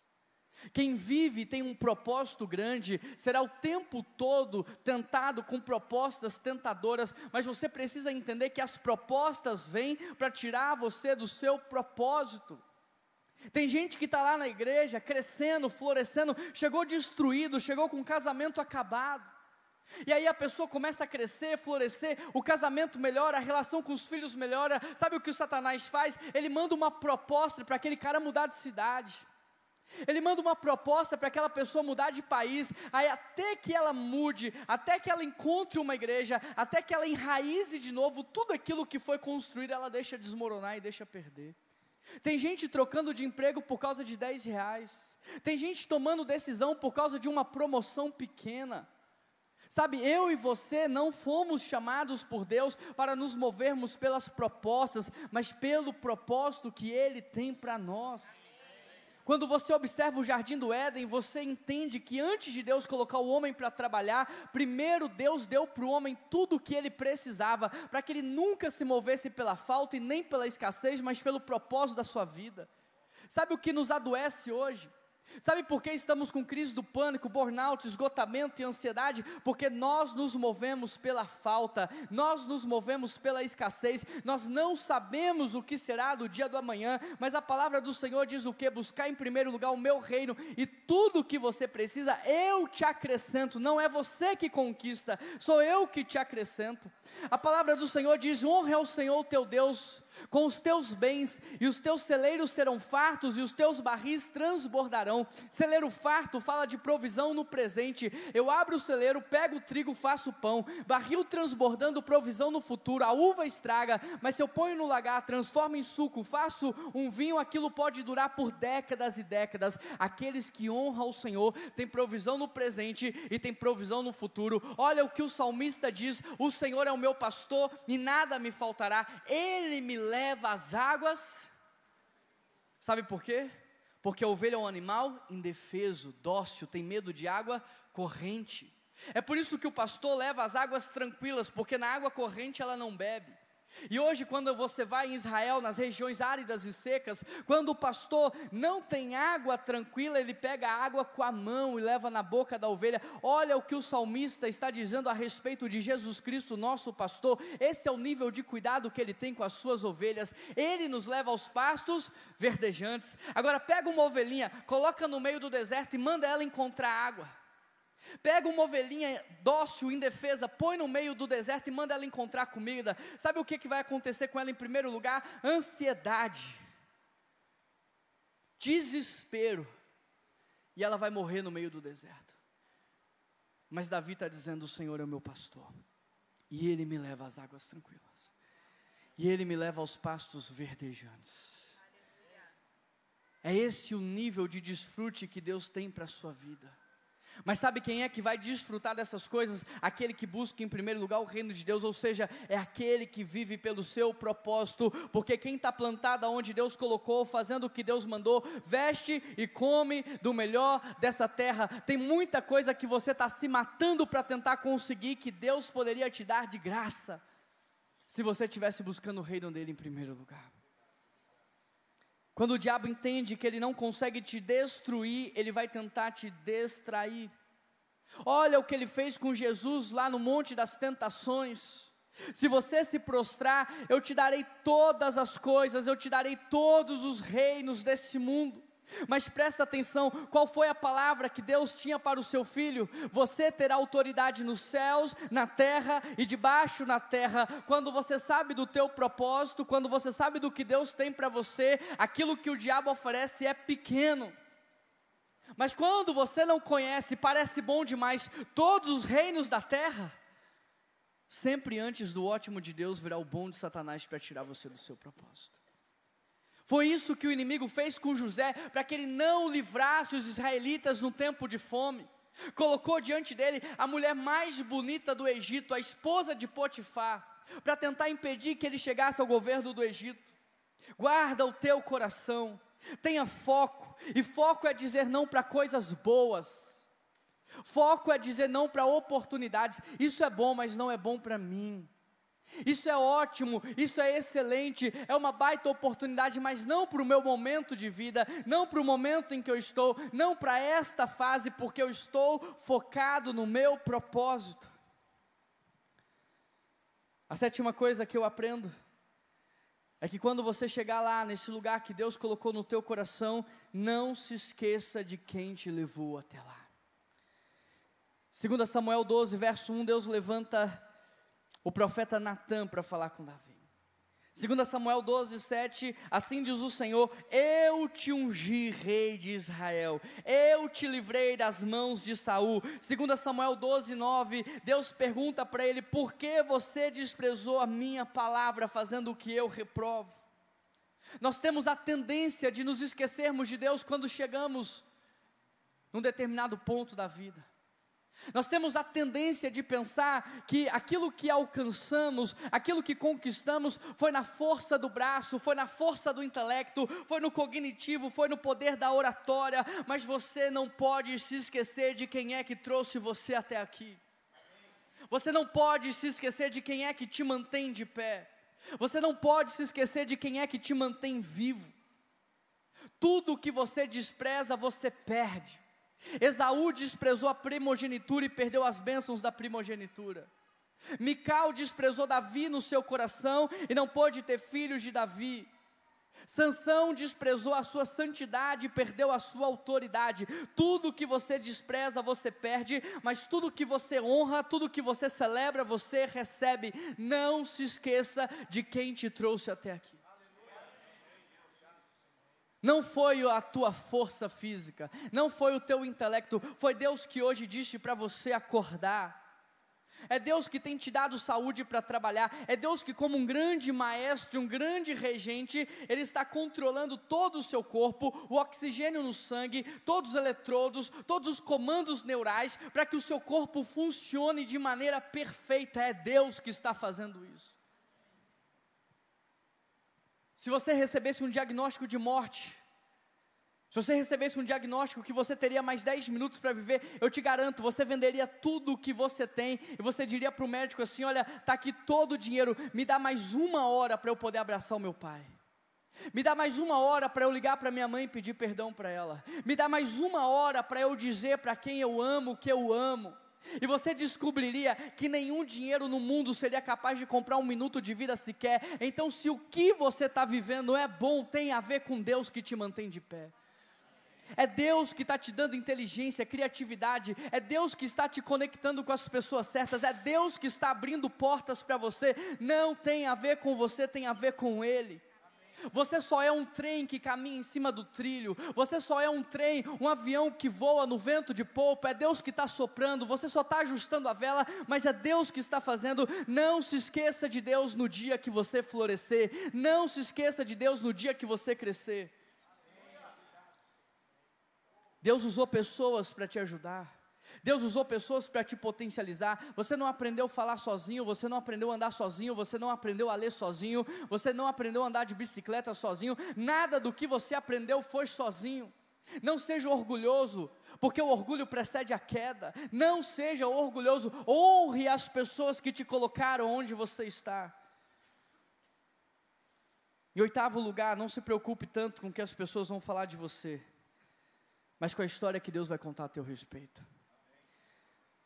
Quem vive e tem um propósito grande será o tempo todo tentado com propostas tentadoras, mas você precisa entender que as propostas vêm para tirar você do seu propósito. Tem gente que está lá na igreja, crescendo, florescendo, chegou destruído, chegou com o casamento acabado. E aí a pessoa começa a crescer, florescer, o casamento melhora, a relação com os filhos melhora. Sabe o que o Satanás faz? Ele manda uma proposta para aquele cara mudar de cidade. Ele manda uma proposta para aquela pessoa mudar de país. Aí até que ela mude, até que ela encontre uma igreja, até que ela enraize de novo tudo aquilo que foi construído, ela deixa desmoronar e deixa perder. Tem gente trocando de emprego por causa de R$10. Tem gente tomando decisão por causa de uma promoção pequena. Sabe, eu e você não fomos chamados por Deus para nos movermos pelas propostas, mas pelo propósito que Ele tem para nós. Quando você observa o jardim do Éden, você entende que antes de Deus colocar o homem para trabalhar, primeiro Deus deu para o homem tudo o que ele precisava, para que ele nunca se movesse pela falta e nem pela escassez, mas pelo propósito da sua vida. Sabe o que nos adoece hoje? Sabe por que estamos com crise do pânico, burnout, esgotamento e ansiedade? Porque nós nos movemos pela falta, nós nos movemos pela escassez, nós não sabemos o que será do dia do amanhã, mas a palavra do Senhor diz o que? Buscar em primeiro lugar o meu reino, e tudo o que você precisa, eu te acrescento. Não é você que conquista, sou eu que te acrescento. A palavra do Senhor diz: honra ao Senhor teu Deus com os teus bens, e os teus celeiros serão fartos, e os teus barris transbordarão. Celeiro farto fala de provisão no presente. Eu abro o celeiro, pego o trigo, faço pão. Barril transbordando, provisão no futuro. A uva estraga, mas se eu ponho no lagar, transformo em suco, faço um vinho, aquilo pode durar por décadas e décadas. Aqueles que honram o Senhor têm provisão no presente e têm provisão no futuro. Olha o que o salmista diz: o Senhor é o meu pastor e nada me faltará. Ele me leva às águas. Sabe por quê? Porque a ovelha é um animal indefeso, dócil, tem medo de água corrente. É por isso que o pastor leva as águas tranquilas, porque na água corrente ela não bebe. E hoje, quando você vai em Israel, nas regiões áridas e secas, quando o pastor não tem água tranquila, ele pega a água com a mão e leva na boca da ovelha. Olha o que o salmista está dizendo a respeito de Jesus Cristo, nosso pastor. Esse é o nível de cuidado que ele tem com as suas ovelhas. Ele nos leva aos pastos verdejantes. Agora pega uma ovelhinha, coloca no meio do deserto e manda ela encontrar água. Pega uma ovelhinha dócil, indefesa, põe no meio do deserto e manda ela encontrar comida. Sabe o que vai acontecer com ela em primeiro lugar? Ansiedade, desespero, e ela vai morrer no meio do deserto. Mas Davi está dizendo: o Senhor é o meu pastor, e Ele me leva às águas tranquilas, e Ele me leva aos pastos verdejantes. É esse o nível de desfrute que Deus tem para a sua vida. Mas sabe quem é que vai desfrutar dessas coisas? Aquele que busca em primeiro lugar o reino de Deus, ou seja, é aquele que vive pelo seu propósito, porque quem está plantado onde Deus colocou, fazendo o que Deus mandou, veste e come do melhor dessa terra. Tem muita coisa que você está se matando para tentar conseguir, que Deus poderia te dar de graça, se você estivesse buscando o reino dele em primeiro lugar. Quando o diabo entende que ele não consegue te destruir, ele vai tentar te distrair. Olha o que ele fez com Jesus lá no Monte das Tentações. Se você se prostrar, eu te darei todas as coisas, eu te darei todos os reinos desse mundo. Mas presta atenção, qual foi a palavra que Deus tinha para o seu filho? Você terá autoridade nos céus, na terra e debaixo na terra. Quando você sabe do teu propósito, quando você sabe do que Deus tem para você, aquilo que o diabo oferece é pequeno. Mas quando você não conhece, parece bom demais, todos os reinos da terra, sempre antes do ótimo de Deus virá o bom de Satanás para tirar você do seu propósito. Foi isso que o inimigo fez com José, para que ele não livrasse os israelitas no tempo de fome. Colocou diante dele a mulher mais bonita do Egito, a esposa de Potifar, para tentar impedir que ele chegasse ao governo do Egito. Guarda o teu coração, tenha foco, e foco é dizer não para coisas boas. Foco é dizer não para oportunidades. Isso é bom, mas não é bom para mim. Isso é ótimo, isso é excelente, é uma baita oportunidade, mas não para o meu momento de vida, não para o momento em que eu estou, não para esta fase, porque eu estou focado no meu propósito. A sétima coisa que eu aprendo é que quando você chegar lá, nesse lugar que Deus colocou no teu coração, não se esqueça de quem te levou até lá. 2 Samuel 12, verso 1, Deus levanta o profeta Natã para falar com Davi. 2 Samuel 12, 7, assim diz o Senhor: eu te ungi rei de Israel, eu te livrei das mãos de Saul. 2 Samuel 12, 9, Deus pergunta para ele: por que você desprezou a minha palavra, fazendo o que eu reprovo? Nós temos a tendência de nos esquecermos de Deus quando chegamos num determinado ponto da vida. Nós temos a tendência de pensar que aquilo que alcançamos, aquilo que conquistamos, foi na força do braço, foi na força do intelecto, foi no cognitivo, foi no poder da oratória, mas você não pode se esquecer de quem é que trouxe você até aqui. Você não pode se esquecer de quem é que te mantém de pé. Você não pode se esquecer de quem é que te mantém vivo. Tudo que você despreza, você perde. Esaú desprezou a primogenitura e perdeu as bênçãos da primogenitura. Mical desprezou Davi no seu coração e não pôde ter filhos de Davi. Sansão desprezou a sua santidade e perdeu a sua autoridade. Tudo que você despreza, você perde, mas tudo que você honra, tudo que você celebra, você recebe. Não se esqueça de quem te trouxe até aqui. Não foi a tua força física, não foi o teu intelecto, foi Deus que hoje disse para você acordar. É Deus que tem te dado saúde para trabalhar, é Deus que, como um grande maestro, um grande regente, Ele está controlando todo o seu corpo, o oxigênio no sangue, todos os eletrodos, todos os comandos neurais, para que o seu corpo funcione de maneira perfeita. É Deus que está fazendo isso. Se você recebesse um diagnóstico de morte, Se você recebesse um diagnóstico que você teria mais 10 minutos para viver, eu te garanto, você venderia tudo o que você tem, e você diria para o médico assim: olha, está aqui todo o dinheiro, me dá mais 1 hora para eu poder abraçar o meu pai. Me dá mais 1 hora para eu ligar para minha mãe e pedir perdão para ela. Me dá mais 1 hora para eu dizer para quem eu amo que eu amo. E você descobriria que nenhum dinheiro no mundo seria capaz de comprar 1 minuto de vida sequer. Então, se o que você está vivendo é bom, tem a ver com Deus que te mantém de pé. É Deus que está te dando inteligência, criatividade. É Deus que está te conectando com as pessoas certas. É Deus que está abrindo portas para você. Não tem a ver com você, tem a ver com Ele. Você só é um trem que caminha em cima do trilho. Você só é um trem, um avião que voa no vento de polpa. É Deus que está soprando. Você só está ajustando a vela, mas é Deus que está fazendo. Não se esqueça de Deus no dia que você florescer. Não se esqueça de Deus no dia que você crescer. Deus usou pessoas para te ajudar. Deus usou pessoas para te potencializar. Você não aprendeu a falar sozinho, você não aprendeu a andar sozinho, você não aprendeu a ler sozinho, você não aprendeu a andar de bicicleta sozinho. Nada do que você aprendeu foi sozinho. Não seja orgulhoso, porque o orgulho precede a queda. Não seja orgulhoso, honre as pessoas que te colocaram onde você está. Em 8º lugar, não se preocupe tanto com o que as pessoas vão falar de você, mas com a história que Deus vai contar a teu respeito.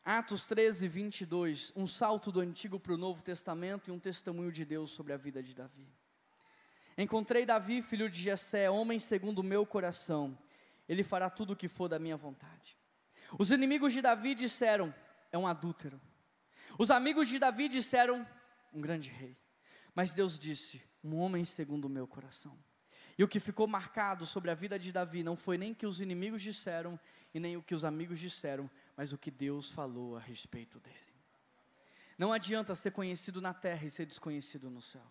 Atos 13, 22, um salto do Antigo para o Novo Testamento e um testemunho de Deus sobre a vida de Davi. Encontrei Davi, filho de Jessé, homem segundo o meu coração, ele fará tudo o que for da minha vontade. Os inimigos de Davi disseram: é um adúltero. Os amigos de Davi disseram: um grande rei. Mas Deus disse: um homem segundo o meu coração. E o que ficou marcado sobre a vida de Davi não foi nem o que os inimigos disseram e nem o que os amigos disseram, mas o que Deus falou a respeito dele. Não adianta ser conhecido na terra e ser desconhecido no céu.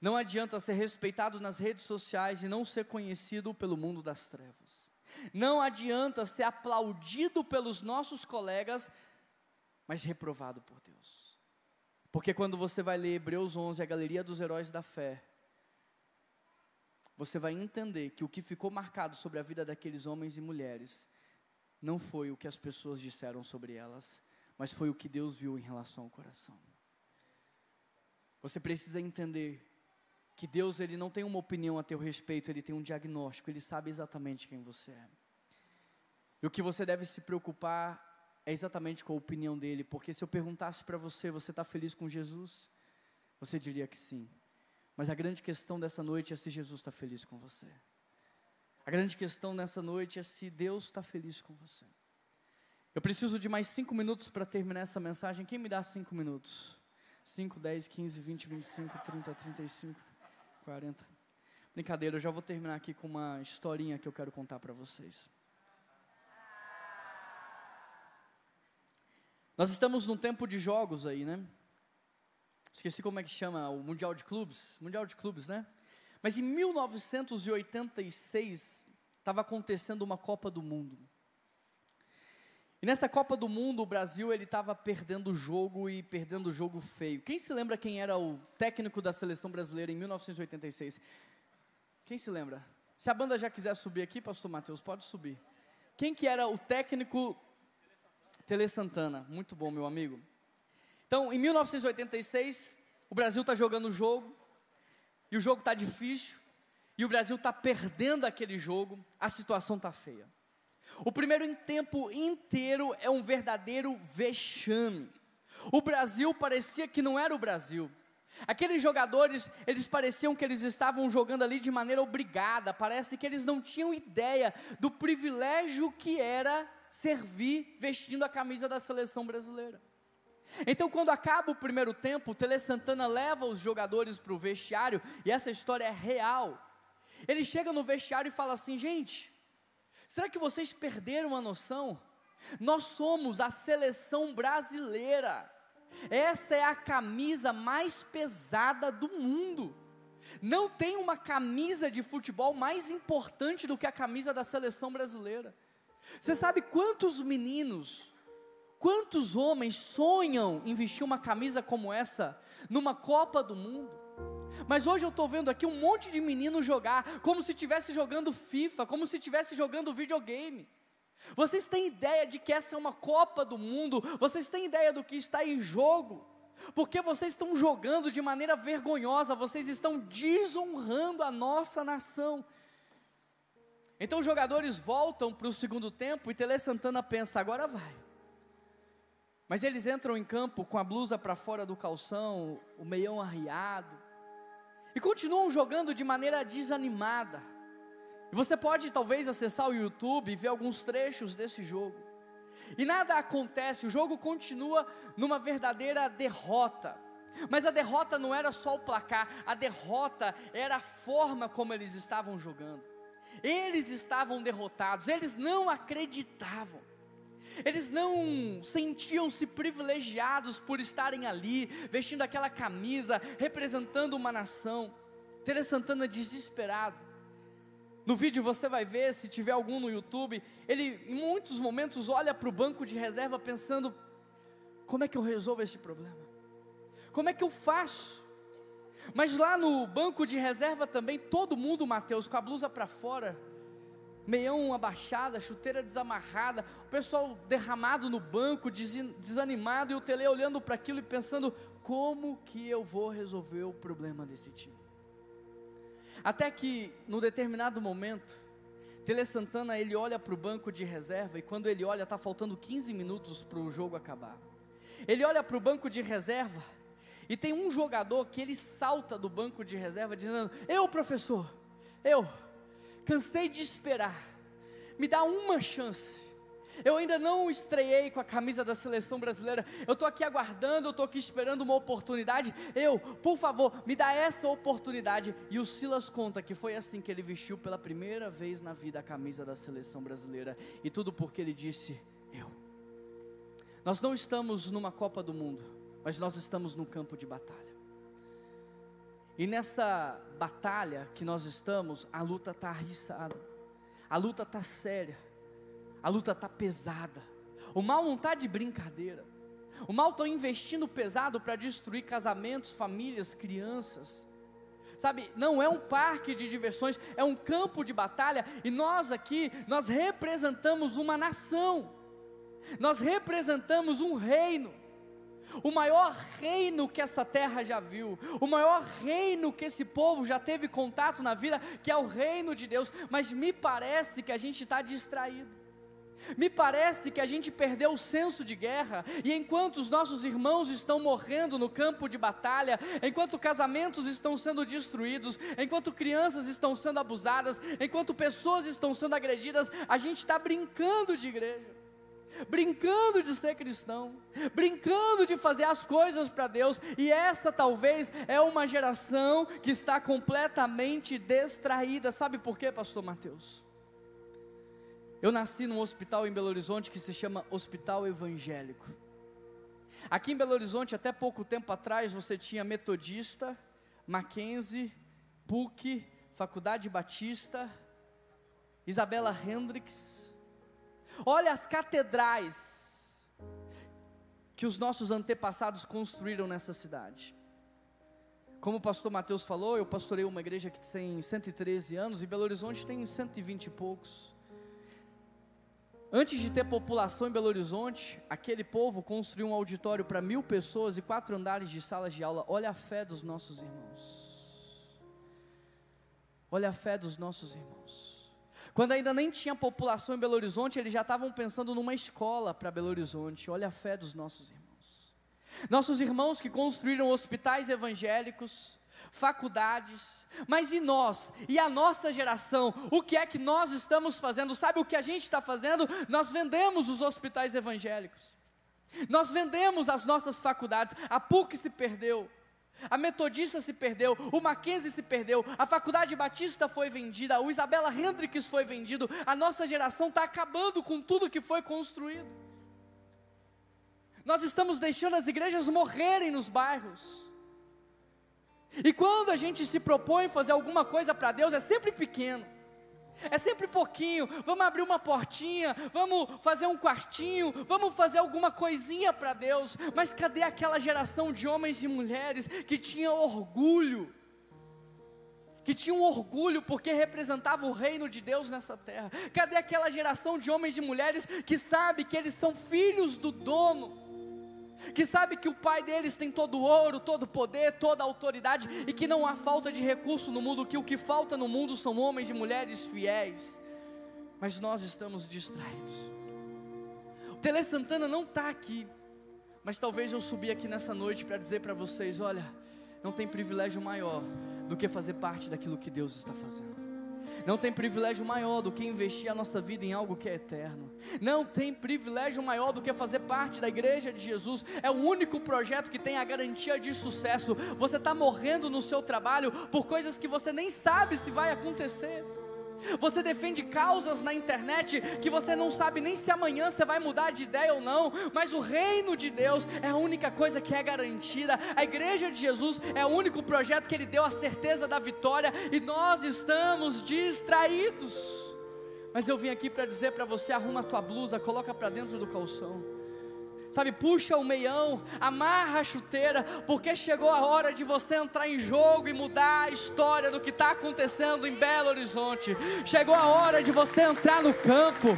Não adianta ser respeitado nas redes sociais e não ser conhecido pelo mundo das trevas. Não adianta ser aplaudido pelos nossos colegas, mas reprovado por Deus. Porque quando você vai ler Hebreus 11, a galeria dos heróis da fé, você vai entender que o que ficou marcado sobre a vida daqueles homens e mulheres não foi o que as pessoas disseram sobre elas, mas foi o que Deus viu em relação ao coração. Você precisa entender que Deus, Ele não tem uma opinião a teu respeito, Ele tem um diagnóstico, Ele sabe exatamente quem você é. E o que você deve se preocupar é exatamente com a opinião dEle, porque se eu perguntasse para você, você está feliz com Jesus? Você diria que sim. Mas a grande questão dessa noite é se Jesus está feliz com você. A grande questão nessa noite é se Deus está feliz com você. Eu preciso de mais 5 minutos para terminar essa mensagem. Quem me dá 5 minutos? 5, 10, 15, 20, 25, 30, 35, 40. Brincadeira, eu já vou terminar aqui com uma historinha que eu quero contar para vocês. Nós estamos num tempo de jogos aí, né? Esqueci como é que chama, o Mundial de Clubes, né? Mas em 1986, estava acontecendo uma Copa do Mundo. E nessa Copa do Mundo, o Brasil, ele estava perdendo o jogo e perdendo o jogo feio. Quem se lembra quem era o técnico da seleção brasileira em 1986? Quem se lembra? Se a banda já quiser subir aqui, pastor Mateus, pode subir. Quem que era o técnico? Tele Santana, muito bom, meu amigo. Então, em 1986, o Brasil está jogando o jogo, e o jogo está difícil, e o Brasil está perdendo aquele jogo, a situação está feia. O primeiro tempo inteiro é um verdadeiro vexame. O Brasil parecia que não era o Brasil. Aqueles jogadores, eles pareciam que eles estavam jogando ali de maneira obrigada, parece que eles não tinham ideia do privilégio que era servir vestindo a camisa da seleção brasileira. Então, quando acaba o primeiro tempo, o Tele Santana leva os jogadores para o vestiário, e essa história é real. Ele chega no vestiário e fala assim: gente, será que vocês perderam a noção? Nós somos a seleção brasileira. Essa é a camisa mais pesada do mundo. Não tem uma camisa de futebol mais importante do que a camisa da seleção brasileira. Você sabe quantos meninos, quantos homens sonham em vestir uma camisa como essa numa Copa do Mundo? Mas hoje eu estou vendo aqui um monte de menino jogar, como se estivesse jogando FIFA, como se estivesse jogando videogame. Vocês têm ideia de que essa é uma Copa do Mundo? Vocês têm ideia do que está em jogo? Porque vocês estão jogando de maneira vergonhosa, vocês estão desonrando a nossa nação. Então os jogadores voltam para o segundo tempo e Tele Santana pensa, agora vai. Mas eles entram em campo com a blusa para fora do calção, o meião arriado, e continuam jogando de maneira desanimada. E você pode talvez acessar o YouTube e ver alguns trechos desse jogo. E nada acontece, o jogo continua numa verdadeira derrota. Mas a derrota não era só o placar, a derrota era a forma como eles estavam jogando. Eles estavam derrotados, eles não acreditavam. Eles não sentiam-se privilegiados por estarem ali, vestindo aquela camisa, representando uma nação. Tele Santana desesperado. No vídeo você vai ver, se tiver algum no YouTube, ele em muitos momentos olha para o banco de reserva pensando, como é que eu resolvo esse problema? Como é que eu faço? Mas lá no banco de reserva também, todo mundo, Mateus, com a blusa para fora, meião abaixada, chuteira desamarrada, o pessoal derramado no banco, desanimado, e o Tele olhando para aquilo e pensando, como que eu vou resolver o problema desse time? Até que, num determinado momento, Tele Santana, ele olha para o banco de reserva, e quando ele olha, está faltando 15 minutos para o jogo acabar. Ele olha para o banco de reserva, e tem um jogador que ele salta do banco de reserva, dizendo, professor, cansei de esperar, me dá uma chance, eu ainda não estreiei com a camisa da seleção brasileira, eu estou aqui aguardando, eu estou aqui esperando uma oportunidade, por favor, me dá essa oportunidade. E o Silas conta que foi assim que ele vestiu pela primeira vez na vida a camisa da seleção brasileira, e tudo porque ele disse, nós não estamos numa Copa do Mundo, mas nós estamos num campo de batalha. E nessa batalha que nós estamos, a luta está arriçada, a luta está séria, a luta está pesada. O mal não está de brincadeira. O mal está investindo pesado para destruir casamentos, famílias, crianças. Sabe, não é um parque de diversões, é um campo de batalha. E nós aqui, nós representamos uma nação, nós representamos um reino, o maior reino que essa terra já viu, o maior reino que esse povo já teve contato na vida, que é o reino de Deus. Mas me parece que a gente está distraído, me parece que a gente perdeu o senso de guerra, e enquanto os nossos irmãos estão morrendo no campo de batalha, enquanto casamentos estão sendo destruídos, enquanto crianças estão sendo abusadas, enquanto pessoas estão sendo agredidas, a gente está brincando de igreja, brincando de ser cristão, brincando de fazer as coisas para Deus. E essa talvez é uma geração que está completamente distraída. Sabe por quê, pastor Mateus? Eu nasci num hospital em Belo Horizonte que se chama Hospital Evangélico. Aqui em Belo Horizonte, até pouco tempo atrás, você tinha Metodista, Mackenzie, PUC, Faculdade Batista, Isabela Hendricks. Olha as catedrais que os nossos antepassados construíram nessa cidade. Como o pastor Mateus falou, eu pastorei uma igreja que tem 113 anos, e Belo Horizonte tem 120 e poucos. Antes de ter população em Belo Horizonte, aquele povo construiu um auditório para 1000 pessoas e 4 andares de salas de aula. Olha a fé dos nossos irmãos. Olha a fé dos nossos irmãos. Quando ainda nem tinha população em Belo Horizonte, eles já estavam pensando numa escola para Belo Horizonte. Olha a fé dos nossos irmãos. Nossos irmãos que construíram hospitais evangélicos, faculdades. Mas e nós, e a nossa geração, o que é que nós estamos fazendo? Sabe o que a gente está fazendo? Nós vendemos os hospitais evangélicos, nós vendemos as nossas faculdades. A PUC se perdeu, a Metodista se perdeu, o Mackenzie se perdeu, a Faculdade Batista foi vendida, o Isabela Hendricks foi vendido. A nossa geração está acabando com tudo que foi construído. Nós estamos deixando as igrejas morrerem nos bairros. E quando a gente se propõe fazer alguma coisa para Deus, é sempre pequeno, é sempre pouquinho. Vamos abrir uma portinha, vamos fazer um quartinho, vamos fazer alguma coisinha para Deus. Mas cadê aquela geração de homens e mulheres que tinha orgulho que tinham orgulho porque representavam o reino de Deus nessa terra? Cadê aquela geração de homens e mulheres que sabe que eles são filhos do dono, que sabe que o pai deles tem todo o ouro, todo o poder, toda a autoridade, e que não há falta de recurso no mundo, que o que falta no mundo são homens e mulheres fiéis? Mas nós estamos distraídos. O Tele Santana não está aqui, mas talvez eu subi aqui nessa noite para dizer para vocês: olha, não tem privilégio maior do que fazer parte daquilo que Deus está fazendo. Não tem privilégio maior do que investir a nossa vida em algo que é eterno. Não tem privilégio maior do que fazer parte da igreja de Jesus. É o único projeto que tem a garantia de sucesso. Você está morrendo no seu trabalho por coisas que você nem sabe se vai acontecer. Você defende causas na internet que você não sabe nem se amanhã você vai mudar de ideia ou não, mas o reino de Deus é a única coisa que é garantida. A igreja de Jesus é o único projeto que Ele deu a certeza da vitória, e nós estamos distraídos. Mas eu vim aqui para dizer para você: arruma a tua blusa, coloca para dentro do calção, sabe, puxa o meião, amarra a chuteira, porque chegou a hora de você entrar em jogo e mudar a história do que está acontecendo em Belo Horizonte. Chegou a hora de você entrar no campo.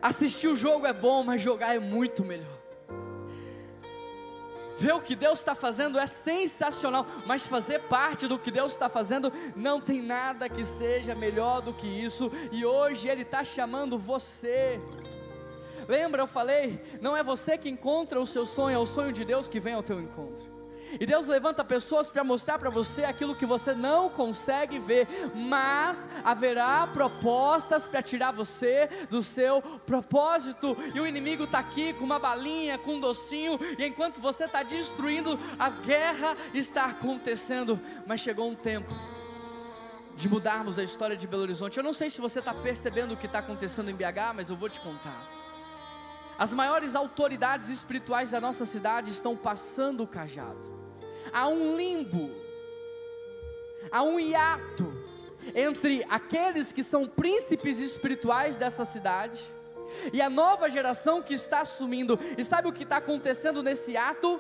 Assistir o jogo é bom, mas jogar é muito melhor. Ver o que Deus está fazendo é sensacional, mas fazer parte do que Deus está fazendo, não tem nada que seja melhor do que isso. E hoje Ele está chamando você. Lembra, eu falei, não é você que encontra o seu sonho, é o sonho de Deus que vem ao teu encontro. E Deus levanta pessoas para mostrar para você aquilo que você não consegue ver, mas haverá propostas para tirar você do seu propósito. E o inimigo está aqui com uma balinha, com um docinho, e enquanto você está destruindo, a guerra está acontecendo. Mas chegou um tempo de mudarmos a história de Belo Horizonte. Eu não sei se você está percebendo o que está acontecendo em BH, mas eu vou te contar. As maiores autoridades espirituais da nossa cidade estão passando o cajado. Há um limbo, há um hiato entre aqueles que são príncipes espirituais dessa cidade e a nova geração que está assumindo. E sabe o que está acontecendo nesse ato?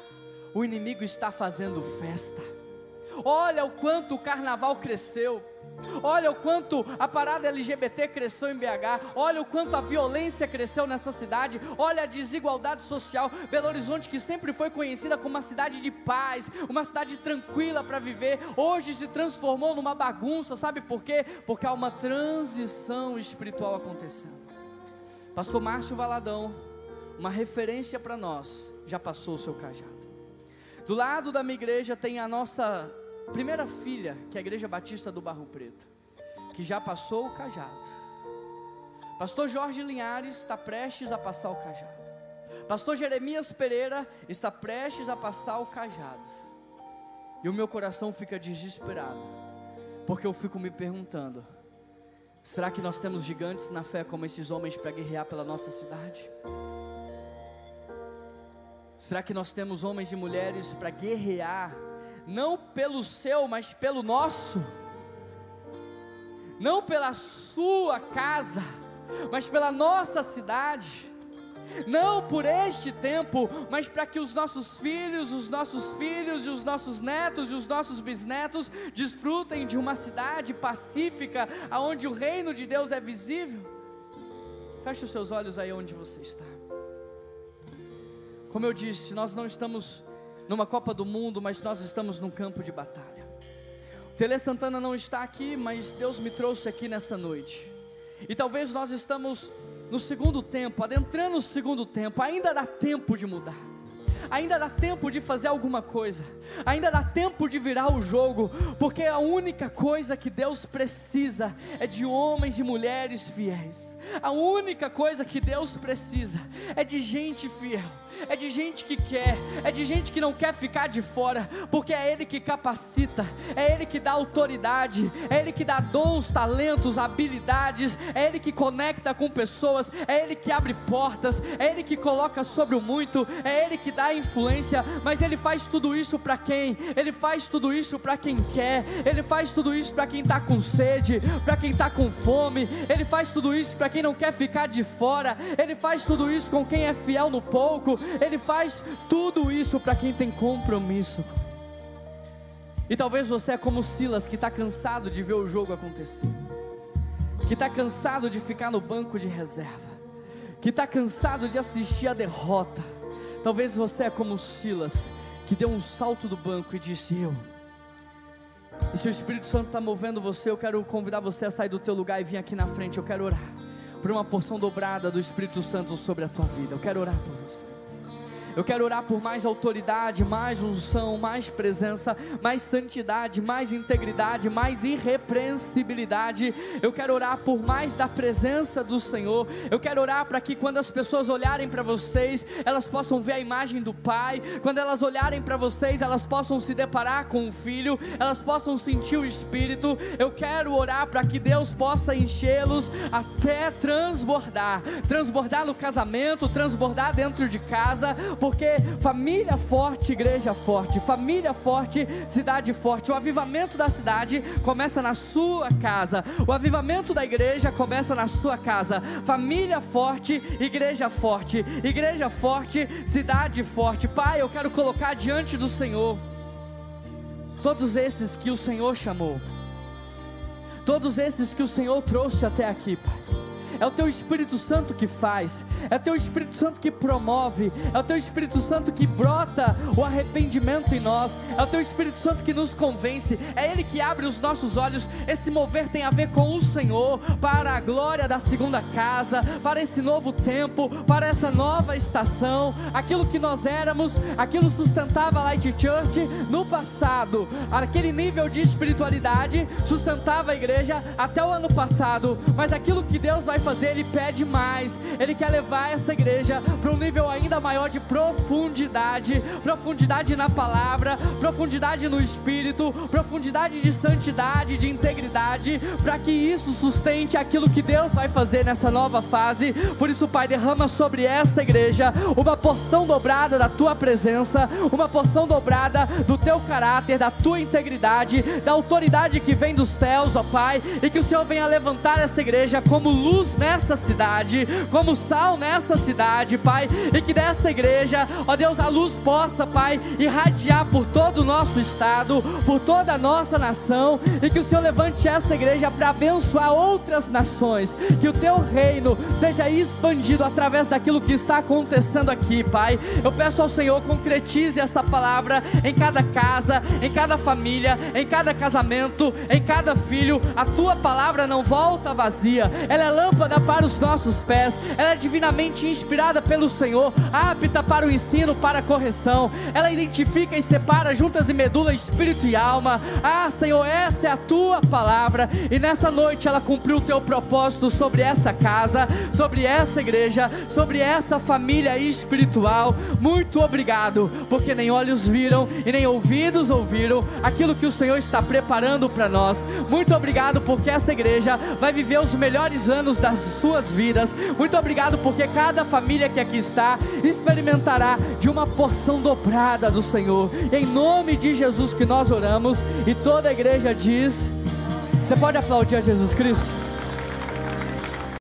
O inimigo está fazendo festa. Olha o quanto o carnaval cresceu. Olha o quanto a parada LGBT cresceu em BH. Olha o quanto a violência cresceu nessa cidade. Olha a desigualdade social. Belo Horizonte, que sempre foi conhecida como uma cidade de paz, uma cidade tranquila para viver, hoje se transformou numa bagunça. Sabe por quê? Porque há uma transição espiritual acontecendo. Pastor Márcio Valadão, uma referência para nós, já passou o seu cajado. Do lado da minha igreja tem a nossa primeira filha, que é a Igreja Batista do Barro Preto, que já passou o cajado. Pastor Jorge Linhares está prestes a passar o cajado. Pastor Jeremias Pereira está prestes a passar o cajado. E o meu coração fica desesperado, porque eu fico me perguntando: será que nós temos gigantes na fé como esses homens para guerrear pela nossa cidade? Será que nós temos homens e mulheres para guerrear, não pelo seu, mas pelo nosso? Não pela sua casa, mas pela nossa cidade. Não por este tempo, mas para que os nossos filhos e os nossos netos e os nossos bisnetos desfrutem de uma cidade pacífica, onde o reino de Deus é visível. Feche os seus olhos aí onde você está. Como eu disse, nós não estamos numa Copa do Mundo, mas nós estamos num campo de batalha. O Tele Santana não está aqui, mas Deus me trouxe aqui nessa noite. E talvez nós estamos no segundo tempo, adentrando o segundo tempo. Ainda dá tempo de mudar, ainda dá tempo de fazer alguma coisa, ainda dá tempo de virar o jogo, porque a única coisa que Deus precisa é de homens e mulheres fiéis. A única coisa que Deus precisa é de gente fiel, é de gente que quer, é de gente que não quer ficar de fora, porque é Ele que capacita, é Ele que dá autoridade, é Ele que dá dons, talentos, habilidades, é Ele que conecta com pessoas, é Ele que abre portas, é Ele que coloca sobre o muito, é Ele que dá influência. Mas Ele faz tudo isso para quem? Ele faz tudo isso para quem quer, Ele faz tudo isso para quem está com sede, para quem está com fome, Ele faz tudo isso para quem não quer ficar de fora, Ele faz tudo isso com quem é fiel no pouco, Ele faz tudo isso para quem tem compromisso. E talvez você é como Silas, que está cansado de ver o jogo acontecer, que está cansado de ficar no banco de reserva, que está cansado de assistir a derrota. Talvez você é como Silas, que deu um salto do banco e disse: E se o Espírito Santo está movendo você, eu quero convidar você a sair do teu lugar e vir aqui na frente. Eu quero orar por uma porção dobrada do Espírito Santo sobre a tua vida. Eu quero orar por você. Eu quero orar por mais autoridade, mais unção, mais presença, mais santidade, mais integridade, mais irrepreensibilidade. Eu quero orar por mais da presença do Senhor. Eu quero orar para que quando as pessoas olharem para vocês, elas possam ver a imagem do Pai. Quando elas olharem para vocês, elas possam se deparar com o Filho, elas possam sentir o Espírito. Eu quero orar para que Deus possa enchê-los até transbordar no casamento, transbordar dentro de casa, porque família forte, igreja forte, família forte, cidade forte. O avivamento da cidade começa na sua casa, o avivamento da igreja começa na sua casa. Família forte, igreja forte, cidade forte. Pai, eu quero colocar diante do Senhor todos esses que o Senhor chamou, todos esses que o Senhor trouxe até aqui, Pai. É o Teu Espírito Santo que faz, é o Teu Espírito Santo que promove, é o Teu Espírito Santo que brota o arrependimento em nós, é o Teu Espírito Santo que nos convence, é Ele que abre os nossos olhos. Esse mover tem a ver com o Senhor, para a glória da segunda casa, para esse novo tempo, para essa nova estação. Aquilo que nós éramos, aquilo sustentava a Light Church no passado, aquele nível de espiritualidade sustentava a igreja até o ano passado, mas aquilo que Deus vai fazer, Ele pede mais. Ele quer levar essa igreja para um nível ainda maior de profundidade na palavra, profundidade no Espírito, profundidade de santidade, de integridade, para que isso sustente aquilo que Deus vai fazer nessa nova fase. Por isso, Pai, derrama sobre essa igreja uma porção dobrada da Tua presença, uma porção dobrada do Teu caráter, da Tua integridade, da autoridade que vem dos céus, ó Pai, e que o Senhor venha levantar essa igreja como luz nessa cidade, como sal nessa cidade, Pai, e que dessa igreja, ó Deus, a luz possa, Pai, irradiar por todo o nosso estado, por toda a nossa nação, e que o Senhor levante essa igreja para abençoar outras nações, que o Teu reino seja expandido através daquilo que está acontecendo aqui, Pai. Eu peço ao Senhor, concretize essa palavra em cada casa, em cada família, em cada casamento, em cada filho. A Tua palavra não volta vazia, ela é lâmpada para os nossos pés, ela é divinamente inspirada pelo Senhor, apta para o ensino, para a correção. Ela identifica e separa juntas e medula espírito e alma. Senhor, essa é a Tua palavra, e nessa noite ela cumpriu o Teu propósito sobre essa casa, sobre essa igreja, sobre essa família espiritual. Muito obrigado, porque nem olhos viram e nem ouvidos ouviram aquilo que o Senhor está preparando para nós. Muito obrigado, porque essa igreja vai viver os melhores anos das suas vidas. Muito obrigado, porque cada família que aqui está experimentará de uma porção dobrada do Senhor. Em nome de Jesus que nós oramos, e toda a igreja diz... Você pode aplaudir a Jesus Cristo?